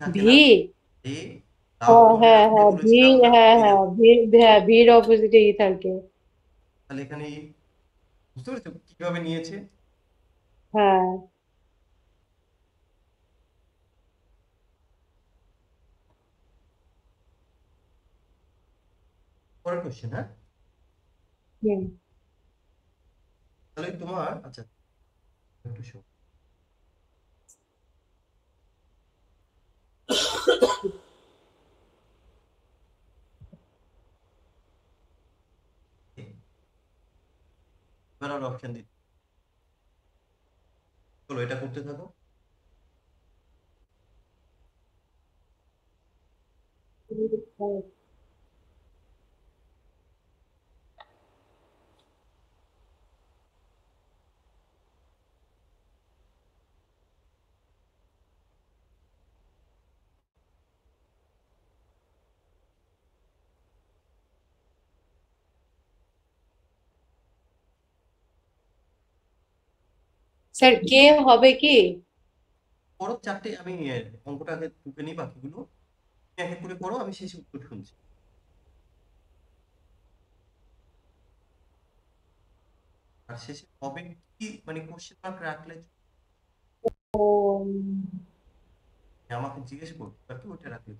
থাকে না, ভি। এ, ও তাহলে মনে হ্যাঁ রাখতে হ্যাঁ, ভি। বলেছিলাম না, হ্যাঁ এই হ্যাঁ, দেখো, ভি। হ্যাঁ, ভির অপোজিটে ই থাকে। তাহলে এখানে বুঝতে পেরেছো কিভাবে নিয়েছে। হ্যাঁ। পরের কোশ্চেন, হ্যাঁ, হুম। তাহলে তোমার, আচ্ছা একটু শো, এবার আর অপশন দিচ্ছি, চলো এটা করতে থাকো। স্যার কে হবে কি? পরো চারটে, আমি অঙ্কটা আগে টুকে নিই, বাকিগুলো তুমি এক এক করে পড়ো, আমি শেষে উত্তর শুনছি। আর শেষে হবে কি মানে কোশ্চেন মার্ক রাখলে ও, আমাকে জিজ্ঞেস করতে পারতো, ওটা রাখলে।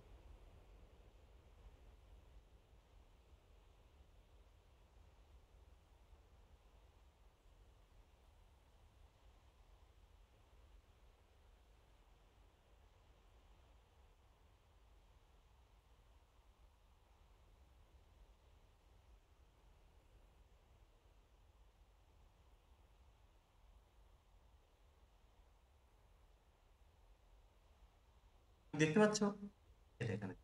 তুমি দেখতে পাচ্ছ এটা এখানে?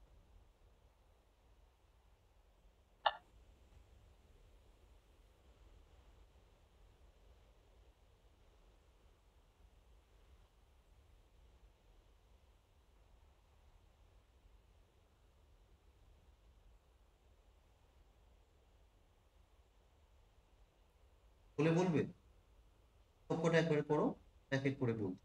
বলে বলবে সবকটা একবারে পড়ো, এক এক করে বলছি।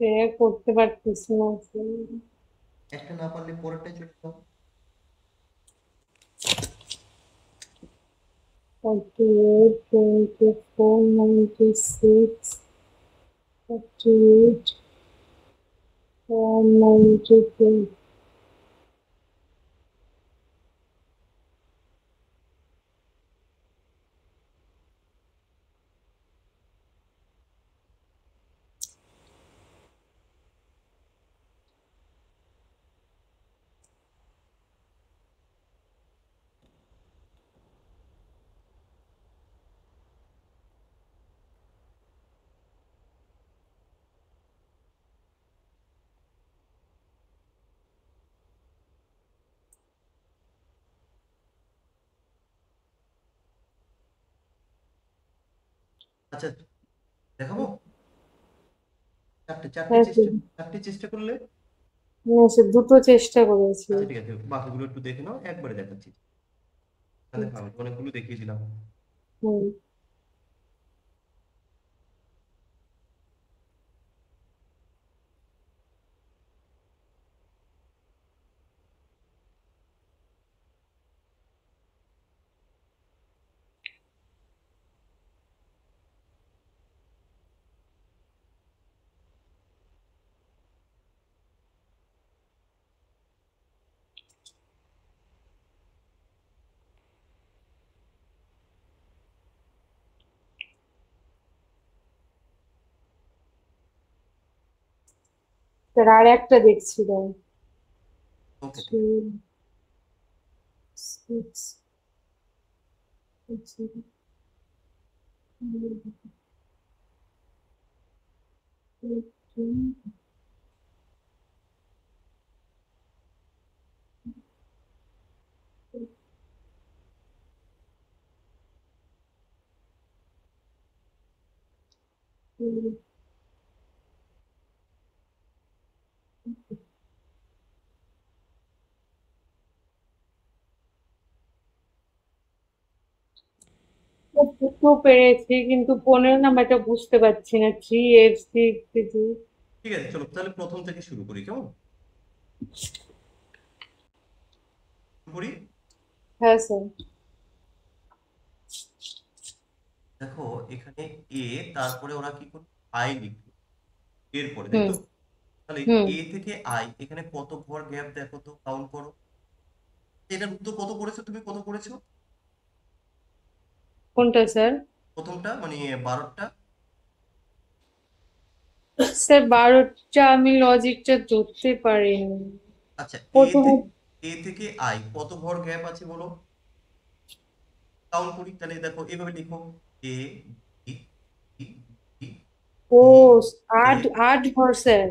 সে করতে পারতেছি না স্যার। একটা না পারলে পরেরটাই চলে যাও। 48, 24, 96, 48, 93. আচ্ছা, দেখাবো? চারটে চারটে হ্যাঁ চেষ্টা, স্যার। চারটে চেষ্টা করলে। না স্যার, দুটো চেষ্টা করেছি। আচ্ছা ঠিক আছে, বাকিগুলো একটু দেখে নাও, একবারে দেখাচ্ছি। তাহলে আমি অনেকগুলো দেখিয়ে দিলাম। হুম। স্যার আর একটা দেখছিলাম। ওকে ঠিক আছে। 3, 6, 7, 18. দুটো পেরেছি, কিন্তু 15 নাম্বারটা বুঝতে পারছি না। 3, 8, 6, 2. ঠিক আছে চলো তাহলে প্রথম থেকে শুরু করি, কেমন? শুরু করি। হ্যাঁ স্যার। দেখো এখানে এ, তারপরে ওরা কি করবে, আই লিখবে এরপরে, তাই হুম। তো? তাহলে হুম। এ থেকে আই এখানে কত ভর গ্যাপ দেখো তো, কাউন্ট করো। এটার উত্তর কত করেছো তুমি, কত করেছো? কোনটা স্যার? প্রথমটা মানে 12টা। স্যার 12টা আমি লজিকটা ধরতে পারিনি। আচ্ছা, প্রথমে এ থেকে আই কত ভর গ্যাপ আছে বলো? কাউন্ট করি, তাহলে দেখো এভাবে লিখো, এ বি সি ডি ও, ই আট এফ আট ঘর স্যার।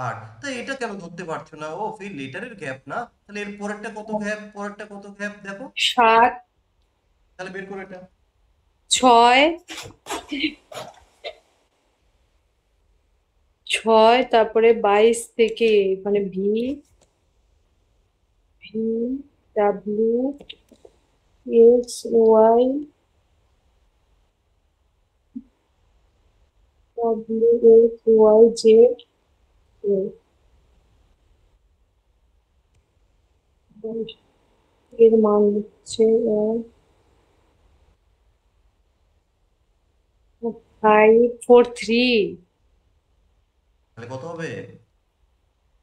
আর তা এটা কেন ধরতে পারছো না? ও এই লেটারের গ্যাপ না, তাহলে এর পরেরটা কত গ্যাপ, পরেরটা কত গ্যাপ দেখো, 7, তাহলে বের করে এটা। 6, 6, তারপরে 22 থেকে মানে V, V, W, X, Y, W, X, Y, Z, এর মান হচ্ছে 543, তাহলে কত হবে?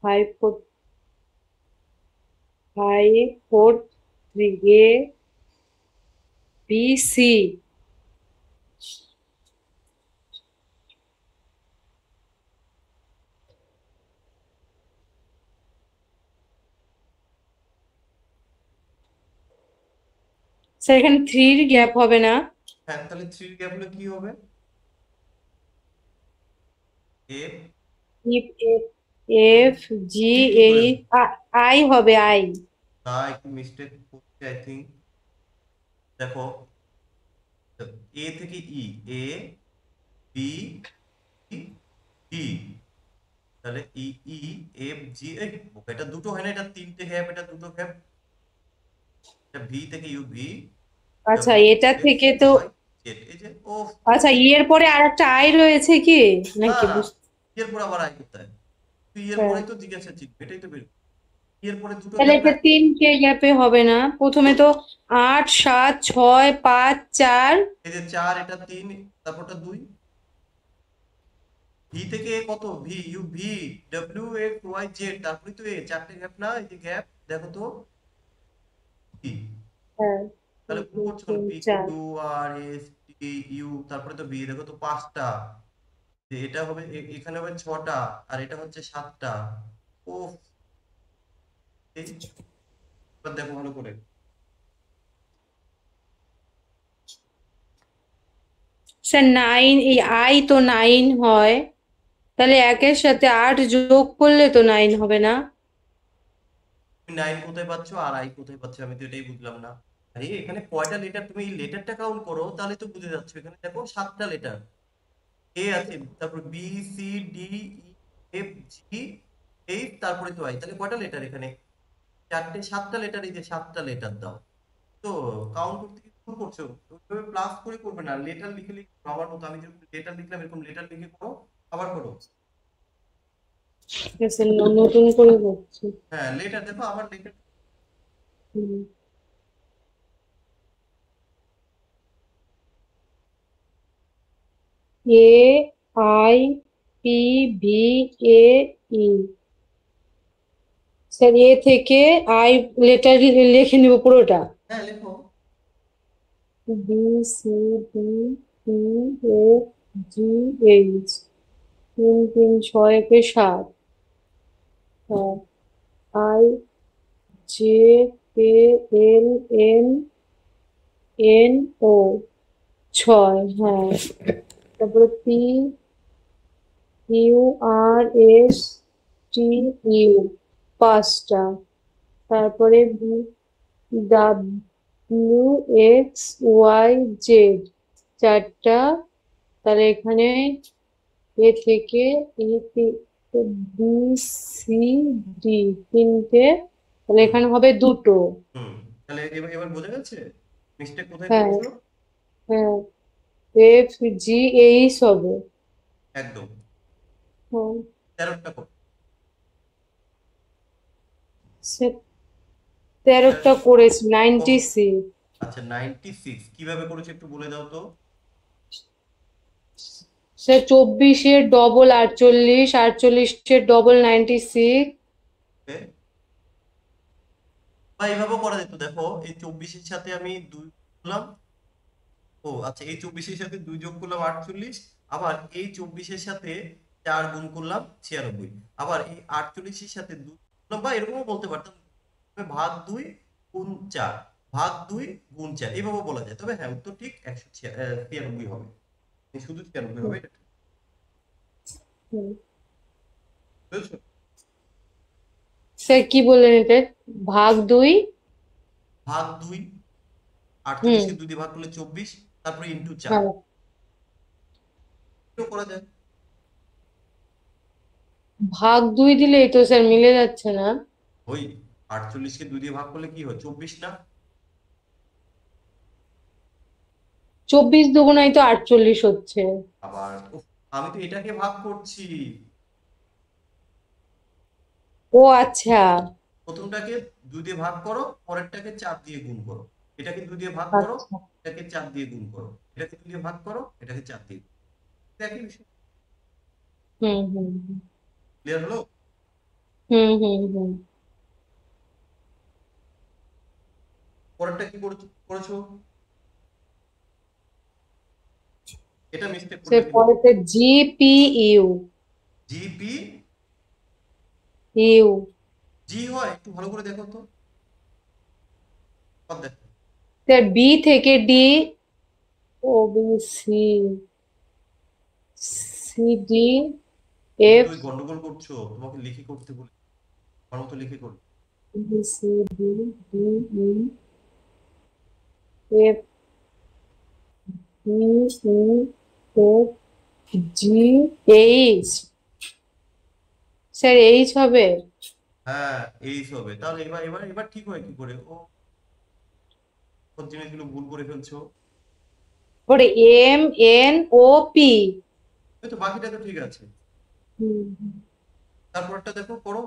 543, এ বি সি। স্যার এখানে 3 গ্যাপ হবে না? হ্যাঁ, তাহলে থ্রির গ্যাপ হলে কি হবে? এফ, এফ, এফ, জি, এ কি করে? এইচ, আই হবে, আই। না, একটু মিস্টেক করছে আই থিঙ্ক। দেখো, এ থেকে ই, এ বি ই, তাহলে ই ই এফ জি, এই এটা দুটো হয় না, এটা তিনটে গ্যাপ, এটা দুটো গ্যাপ, এটা ভি থেকে ইউ, ভি আচ্ছা, ডব্লিউ এটা এক্স থেকে তো, ওয়াই জেড, এই যে ও। আচ্ছা, ই এর পরে আর একটা আই রয়েছে কি না নাকি? না, এর পর আবার আই কোথায়? তুই এর হ্যাঁ, পরেই তো জিজ্ঞাসা ছিল, এটাই তো বের, এর পরে দুটো তাহলে গ্যাপ না। এটা 3 গ্যাপে হবে না? প্রথমে তো 8, 7, 6, 5, 4। এই যে চার, এটা তিন, তারপরটা দুই, ভি থেকে এ কত, V U V W X Y Z, তারপরে তো এ, চারটে গ্যাপ না, এই যে গ্যাপ দেখো তো, ভি, হ্যাঁ, তাহলে 1, গুণ 2, করছো কেন, 3, P 4। Q R S T you, তারপরে তো ভি, দেখো তো পাঁচটা, যে এটা হবে এখানে হবে ছটা, আর এটা হচ্ছে সাতটা। ও, এবার দেখো ভালো করে। স্যার 9, এই আই তো 9 হয়, তাহলে একের সাথে 8 যোগ করলে তো 9 হবে না? তুমি নাইন কোথায় পাচ্ছ আর আই কোথায় পাচ্ছ, আমি তো এটাই বুঝলাম না। আরে এখানে কয়টা লেটার, তুমি এই লেটারটা কাউন্ট করো, তাহলে তো বুঝে যাচ্ছে, এখানে দেখো সাতটা লেটার, এ আছে, তারপর B C D E F G H, তারপরে তো আই, তাহলে কয়টা লেটার এখানে? চারটে, সাতটা লেটার, এই যে সাতটা লেটার দাও। তো কাউন্ট করতে কি ভুল করছো? ওইভাবে প্লাস করে করবে না, লেটার লিখে লিখে করো, আমার মতো আমি যেরকম লেটার লিখলাম এরকম লেটার লিখে করো, আবার করো। ঠিক আছে, নতুন করে করছি। হ্যাঁ, লেটার দেখো, আবার লেটার। হুম। A, I, P, V, A, E. Sir A থেকে আই লেটার লিখে নিব পুরোটা। হ্যাঁ লেখো। B, C, D, E, F, G, H. 3, 3, 6, একে 7। হ্যাঁ, I, J, K, L, M, N, O. 6, হ্যাঁ। তারপরে P, U, R, S, T, U, 5টা। তারপরে ডাব্লিউ, এক্স, ওয়াই, জেড, 4টা। তাহলে এখানে এ থেকে এ, বি, সি, ডি, 3টে। তাহলে হুম এখানে হবে 2টো। হুম, তাহলে এবার এবার বোঝা যাচ্ছে মিস্টেক কোথায় হ্যাঁ, করেছো? হ্যাঁ, এফ, জি, এইচ হবে। একদম। হ্যাঁ, 13টা করো। সে 13টা করেছি, ও, 96। আচ্ছা 96 কিভাবে করেছো একটু বলে দাও তো। সে 24-এর ডবল 48, 48-এর ডবল 96। এ, বা এইভাবেও করা যেত, দেখো এই 24-এর সাথে আমি দুই করলাম, ও আচ্ছা, এই 24-এর সাথে দুই যোগ করলাম 48, আবার এই 24-এর সাথে চার গুণ করলাম 96, আবার এই 48-এর সাথে দুই করলাম, বা এরকমও বলতে পারতাম ভাগ দুই গুণ চার ভাগ 2 গুণ 4 এইভাবে বলা যায়, তবে হ্যাঁ উত্তর ঠিক 196 হবে, শুধু 96 হবে, হুম, এটা ঠিক। হুম। বুঝেছো? স্যার কি বললেন এটা? ভাগ 2? ভাগ 2, হুম। 48কে 2 দিয়ে ভাগ করলে 24, তারপরে ইন্টু 4, হ্যাঁ। এটাও করা যায়। ভাগ 2 দিলেই তো স্যার মিলে যাচ্ছে না। ওই 48কে 2 দিয়ে ভাগ করলে কি হয়, 24 না? 24 দুগুণাই তো 48 হচ্ছে। আবার উফ, আমি তো এটাকে ভাগ করছি। ও আচ্ছা। প্রথমটাকে 2 দিয়ে ভাগ করো, পরেরটাকে 4 দিয়ে গুণ করো, এটাকে 2 দিয়ে ভাগ করো, আচ্ছা। এটাকে 4 দিয়ে গুণ করো, এটাকে 2 দিয়ে ভাগ করো, এটাকে 4 দিয়ে গুণ করো। একই বিষয়। হুম, হুম, ক্লিয়ার হলো? হুম, হুম, হুম। পরেরটা কি করেছো? এটা মিস্টেক স্যার করলে কিন্তু। পরেরটা জিপিইউ। GP you. জি হয়, একটু ভালো করে দেখো তো। সব দেখো। স্যার বি থেকে ডি, ও বি সি, সি ডি, তুমি তো এফ, ওই গন্ডগোল করছো, তোমাকে লিখে করতে বলে, আমার মতো লিখে করো। B C D, D, E, F, ই, E, F, G, H. Sir H হবে? হ্যাঁ, এই হবে। তাহলে এবার এবার এবার ঠিক হয় কি করে? ও সব জিনিসগুলো ভুল করে ফেলছো। পরে এম এন ও পি। এই তো বাকিটা তো ঠিক আছে। তারপরটা দেখো, করো।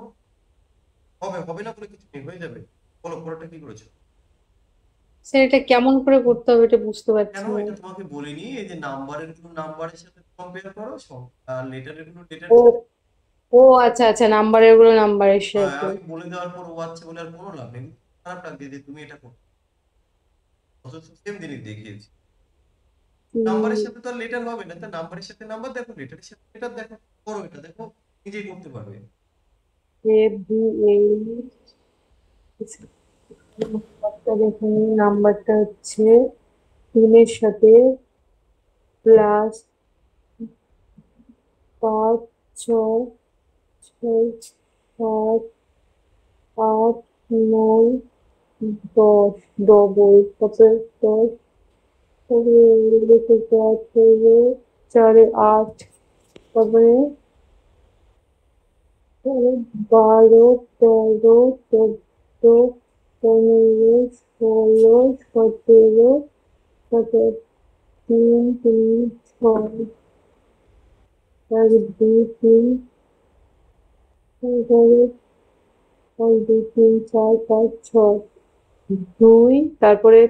হবে হবে না বলে কিছু নেই, হয়ে যাবে। বলো পরেরটা কি করেছো? স্যার এটা কেমন করে করতে হবে এটা বুঝতে কেন, পারছি না। এটা তোমাকে বলিনি? এই যে নাম্বারের গুলো নাম্বারের সাথে কম্পেয়ার করো, আর লেটারের গুলো ও, লেটারের সাথে। ও আচ্ছা আচ্ছা, নাম্বারের গুলো নাম্বারের সাথে। আমি বলে দেওয়ার পর ও আচ্ছা বলে আর কোনো লাভ নেই। খারাপ লাগবে যে তুমি এটা করো, অথচ সেম জিনিস দেখিয়েছি। নাম্বারের সাথে তো আর লেটার হবে না, তা নাম্বারের সাথে নাম্বার দেখো, লেটারের সাথে লেটার দেখো। করো, এটা দেখো, নিজেই করতে পারবে। F D H. নাম্বারটা দেখুন, নাম্বারটা হচ্ছে 3-এর সাথে প্লাস 5, 6, 6, 7, 8, 9, 10, ডবল, তারপরে 10, তারপরে থেকে 18, 4-এ 8, তারপরে 12, 13, 14, 15, 16, 17, তারপরে 3, 3, 6, তারপরে 2, 3, তারপরে 1, 2, 3, 4, 5, 6, 2, তারপরে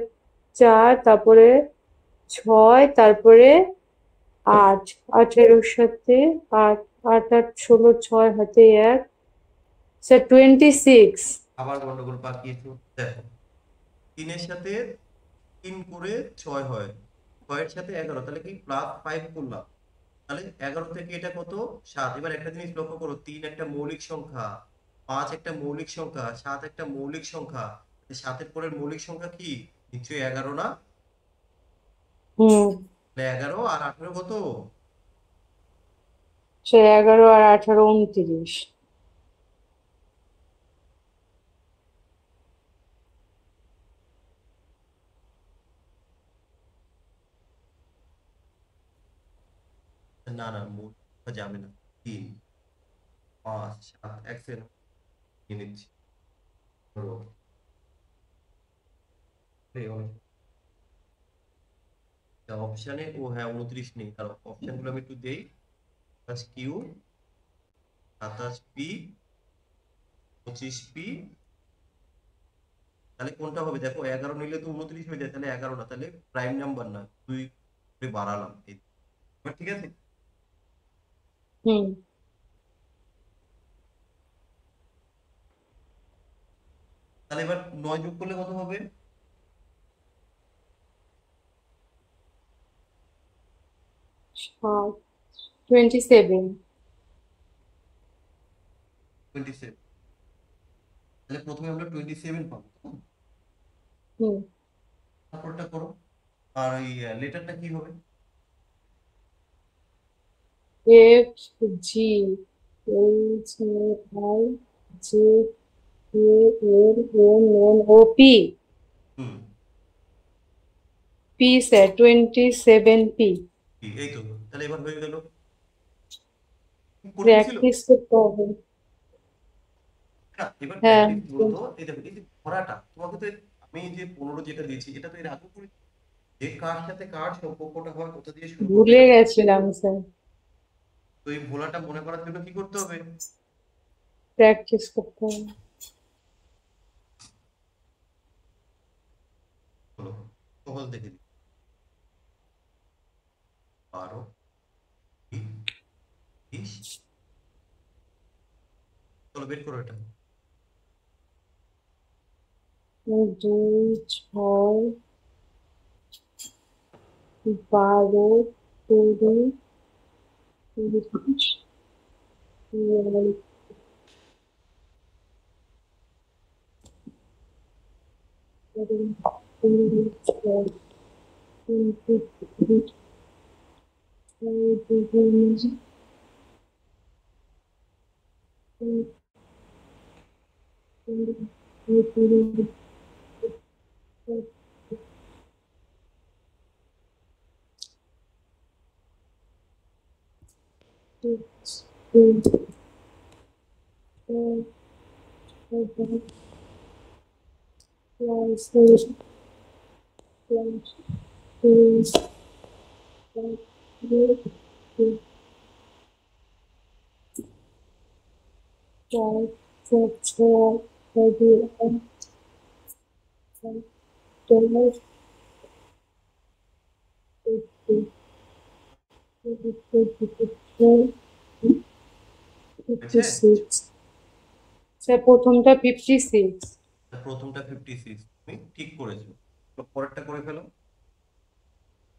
4, তারপরে 6, তারপরে 8, 18-র সাথে 8, 8, 8, 16, 6 হাতে 1, স্যার 26। আবার গন্ডগোল পাকিয়েছো। দেখো, 3-এর সাথে 3 করে 6 হয়, 6-এর সাথে 11, তাহলে কি +5 করলাম, তাহলে 11 থেকে এটা কত, 7। এবার একটা জিনিস লক্ষ্য করো, 3 একটা মৌলিক সংখ্যা, 5 একটা মৌলিক সংখ্যা, 7 একটা মৌলিক সংখ্যা। 7-এর পরের মৌলিক সংখ্যা কি? নিশ্চয়ই 11 না? হুম। 11 আর 18 কত? স্যার 11 আর 18, 29। না না, মৌলিক সংখ্যা যাবে না। 3, 5, 7, এক সেকেন্ড নিয়ে নিচ্ছি। ধরো, অপশানে ও হ্যাঁ 29 নেই, তার অপশন গুলো আমি একটু দেই। 28Q, 27P, 25P। তাহলে কোনটা হবে দেখো, 11 নিলে তো 29 হয়ে যায়, তাহলে 11 না, তাহলে প্রাইম নাম্বার না, 2 করে বাড়ালাম এবার ঠিক আছে। হুম। তাহলে এবার 9 যোগ করলে কত হবে? 27। Twenty seven. তাহলে প্রথমে আমরা 27 পাবো, তাই না? হুম। তারপরটা করো। আর ওই লেটারটা কি হবে? F G H I J K L M N O P. হুম। P sir 27 P. এই তো, তাহলে এবার হয়ে গেল। কঠিন ছিল প্র্যাকটিস করতে হবে। না? এবার হ্যাঁ। প্র্যাকটিস বলতো এই দেখো, এই যে ধরাটা তোমাকে তো আমি যে 15 যেটা দিয়েছি এটা তো এর আগে করে, যে কার সাথে কার সম্পর্কটা হয়, কোথা দিয়ে শুরু করবে, ভুলে এটা গেছিলাম স্যার। তো এই ভোলাটা মনে করার জন্য কি করতে হবে? প্র্যাকটিস করতে হবে। হলো, সহজ দেখে দিই। 12, 20, চলো বের করো এটা। 2 6 12 20 30 হয়েছে? 56 স্যার প্রথমটা 56। প্রথমটা 56 তুমি ঠিক করেছো, তো পরেরটা করে ফেলো।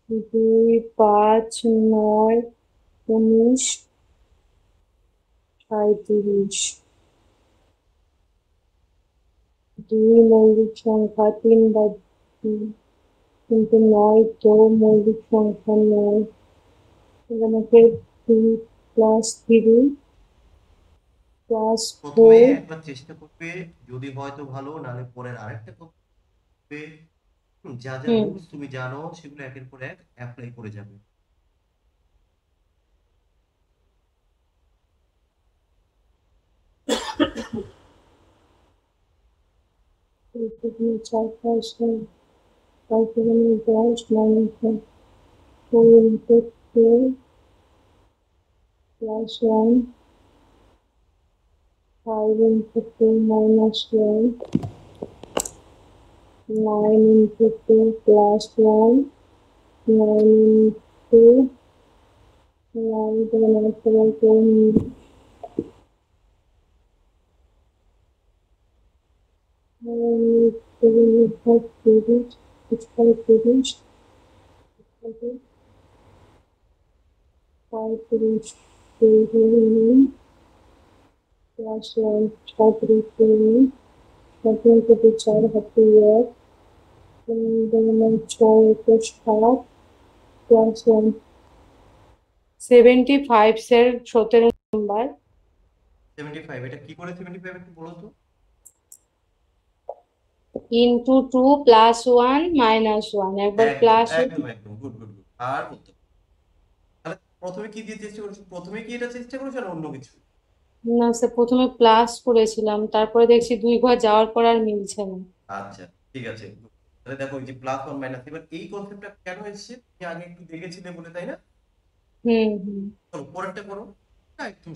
2 5 9 19 37। দুই মৌলিক সংখ্যা, 3/2, কিন্তু নয় তো মৌলিক সংখ্যা নয়। আমাকে 3 + 3 + 4। প্রথমে একবার চেষ্টা করবে, যদি হয় তো ভালো, নাহলে পরের আরেকটা করবে। যা যা হুম। রুলস তুমি জানো সেগুলো একের পর এক অ্যাপ্লাই করে যাবে। 4 5 6 তারপরে 10 4 × 2 +1 5 × 2 -1 9 × 2 +1 9 × 9 30 35 +1 36 থেকে 4 হাতে 1 6 × 7 +1 75 স্যার 17 নাম্বার। 75, এটা কি করে 75 একটু বলো তো। ইন্টু 2 +1 -1 একবার একদম প্লাস। একদম একদম, গুড গুড গুড। আর বলতে, তাহলে প্রথমে কি দিয়ে চেষ্টা করেছো? প্রথমে কি এটা চেষ্টা করেছো না অন্য কিছু? না স্যার প্রথমে প্লাস করেছিলাম, তারপরে দেখছি 2 ঘর যাওয়ার পর আর মিলছে না। আচ্ছা, ঠিক আছে, good. তাহলে দেখো এই যে প্লাস ওয়ান মাইনাস, এবার এই কনসেপ্টটা কেন এসেছে তুমি আগে একটু দেখেছিলে বলে, তাই না? হুম হুম। চলো পরেরটা করো। না একদম।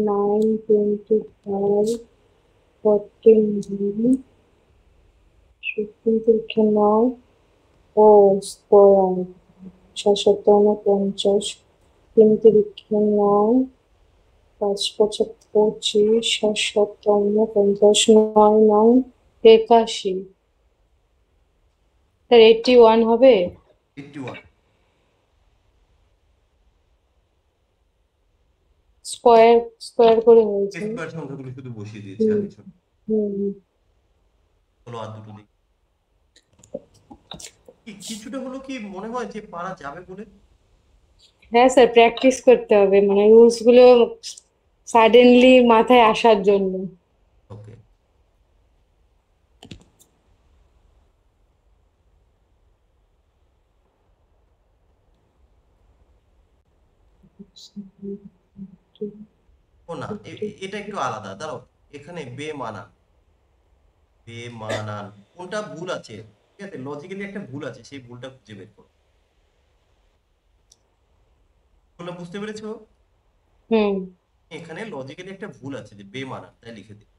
9 25 14 15 9 ও স্কয়ার 7 × 9 5 × 25 7 × 9 81। স্যার 81 হবে? 81। স্কোয়ার স্কোয়ার করে হয়েছে। স্কোয়ার সংখ্যাগুলো শুধু বসিয়ে দিয়েছি হুম আর কিছু না। হুম হুম। চলো আর দুটো দেখি। কিছুটা হলো কি মনে হয় যে পারা যাবে বলে? হ্যাঁ স্যার, প্র্যাকটিস করতে হবে, মানে রুলস গুলো সাডেনলি মাথায় আসার জন্য। ওকে। ও না, এটা একটু আলাদা, দাঁড়াও। এখানে বেমানান, বেমানান কোনটা ভুল আছে? ঠিক আছে, লজিক্যালি একটা ভুল আছে, সেই ভুলটা খুঁজে বের করো। তোমরা বুঝতে পেরেছো? হুম। এখানে লজিক্যালি একটা ভুল আছে, যে বেমানান, তাই লিখে দিই।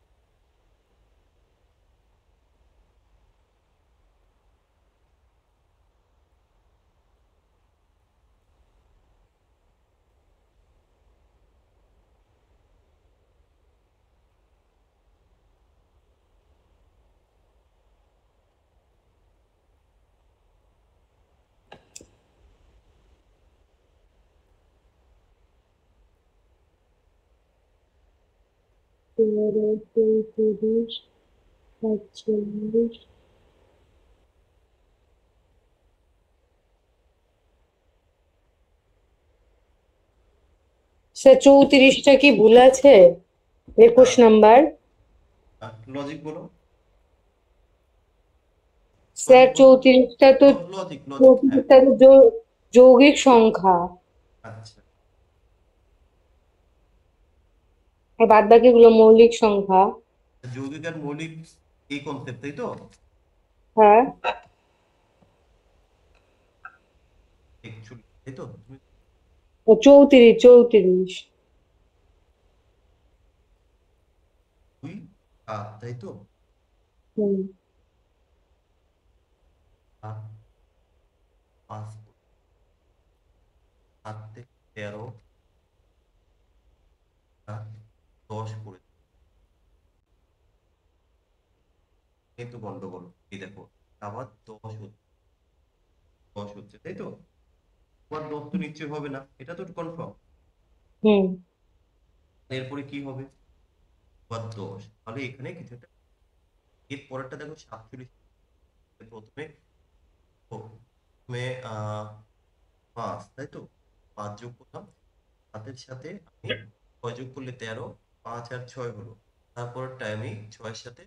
তেরো, 34, 48। স্যার 34টা কি ভুল আছে? 21 নাম্বার। লজিক বলো, স্যার লজিক বলো। 34টা তো, লজিক লজিক, হ্যাঁ। 34টা তো যৌগিক সংখ্যা, আচ্ছা, আর বাদ বাকিগুলো মৌলিক সংখ্যা। যৌগিক আর মৌলিক এই কনসেপ্ট, তাই তো? হ্যাঁ। একচুয়ালি তাই তো তুমি 34, 34। দুই তাই তো? হুম। আট, পাঁচ, সাত থেকে 13, 10 করে, কিন্তু গন্ডগোল। এই দেখো, আবার 10 হচ্ছে, তাই তো? তোমার 10 তো নিশ্চয়ই হবে না, এটা তো কনফার্ম। হুম। এরপরে কি হবে? আবার 10, তাহলে এখানে কিছু একটা। এর পরেরটা দেখো 47। প্রথমে প্রথমে 5, তাই তো? 5 যোগ করলাম, 7-এর সাথে আমি 6 যোগ করলে 13, 5 আর 6 হলো। তারপরটা আমি 6-এর সাথে,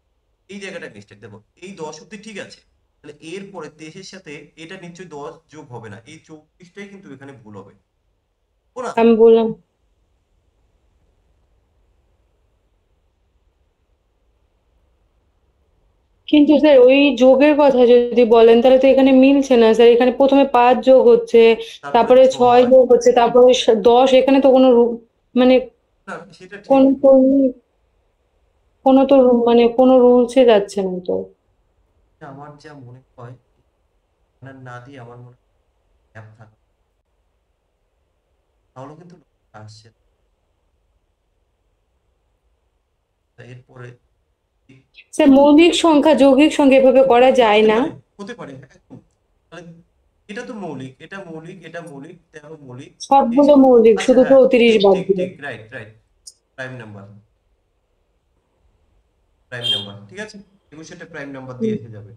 এই জায়গাটা মিস্টেক, দেখো এই 10 অব্দি ঠিক আছে, তাহলে এর পরে 23-এর সাথে এটা নিশ্চয়ই 10 যোগ হবে না, এই 34টাই কিন্তু এখানে ভুল হবে। ও না, আমি বললাম, কিন্তু স্যার ওই যোগের কথা যদি বলেন তাহলে তো এখানে মিলছে না স্যার, এখানে প্রথমে 5 যোগ হচ্ছে, তারপরে তারপরে 6 6। যোগ হচ্ছে, তারপরে 10, এখানে তো কোনো মানে না সেটা ঠিক, কোন কোনো তো মানে কোনো রুলসে যাচ্ছে না তো। আমার যা মনে হয়, না না দিয়ে আমার মনে হয় গ্যাপ থাকা, তাহলে কিন্তু আসছে না। তা এরপরে স্যার মৌলিক সংখ্যা যৌগিক সংখ্যা এভাবে করা যায় হতে না। পারে, হতে পারে, হ্যাঁ, একদম। তাহলে এটা তো মৌলিক, এটা মৌলিক, এটা মৌলিক, 13 মৌলিক। সবগুলো মৌলিক, আচ্ছা, শুধু হ্যাঁ, 34 ঠিক বাদ ঠিক দিয়ে। ঠিক, right right. Prime number, prime number, ঠিক আছে। 21টা প্রাইম নাম্বার দিয়ে হুম এসে যাবে।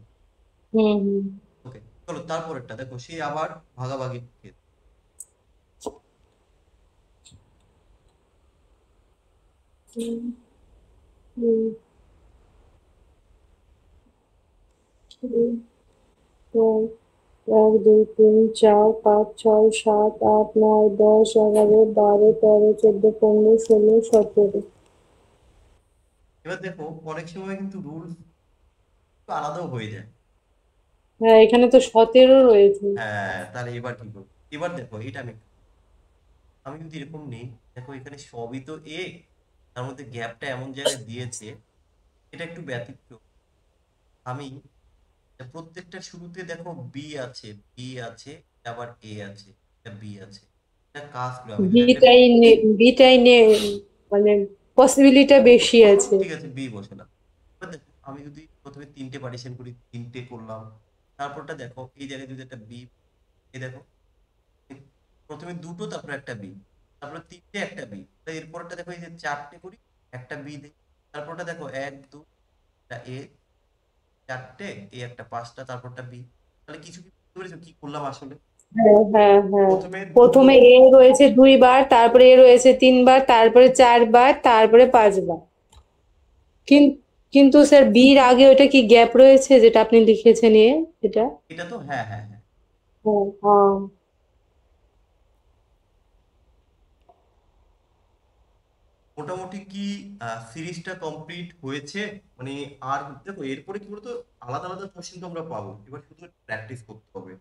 হুম হুম ওকে, চলো তারপরেরটা দেখো, সে আবার ভাগাভাগি case। হুম হুম হুম, হুম। 1, 2, 3, 4, 5, 6, 7, 8, 9, 10, 11, 12, 13, 14, 15, 16, 17। এবার দেখো, অনেক সময় কিন্তু রুল আলাদাও হয়ে যায়। হ্যাঁ, এখানে তো 17 রয়েছে। হ্যাঁ, তাহলে এবার কি করবো? এবার দেখো, এটা আমি আমি যদি এরকম নেই, দেখো এখানে সবই তো তার মধ্যে গ্যাপটা এমন জায়গায় দিয়েছে, এটা একটু ব্যতিক্রম। আমি প্রত্যেকটা শুরুতে দেখো বি আছে, বি আছে, আবার এ আছে, এটা বি আছে। এটা কাজগুলো আমি যদি একটা, বিটাই মানে পসিবিলিটা বেশি আছে। ঠিক আছে বি বসালাম। এবার দেখো, আমি যদি প্রথমে 3টে পার্টিশন করি, 3টে করলাম। তারপরটা দেখো, এই জায়গায় যদি একটা বি, এই দেখো প্রথমে দুটো, তারপর একটা বি। তারপরে তিনটে একটা বি, এরপরটা দেখো এই যে চারটে করি, একটা বি দিই, তারপরটা দেখো এক দুই, একটা এ, চারটে এ, একটা পাঁচটা, তারপরটা বি। তাহলে কিছু কি বুঝতে পেরেছো কি করলাম আসলে? হ্যাঁ হ্যাঁ হ্যাঁ, প্রথমে দুটো, প্রথমে এ রয়েছে 2 বার, তারপরে এ রয়েছে 3 বার, তারপরে 4 বার, তারপরে 5 বার। কিন- কিন্তু স্যার বির আগে ওটা কি গ্যাপ রয়েছে যেটা আপনি লিখেছেন এটা? এটা তো হ্যাঁ হ্যাঁ হ্যাঁ। হ্যাঁ হ্যাঁ। মোটামুটি কি সিরিজটা কমপ্লিট হয়েছে? মানে আর দেখো এরপরে কি বলতো, আলাদা আলাদা কোশ্চেন তো আমরা পাবো, এবার শুধু প্র্যাকটিস করতে হবে।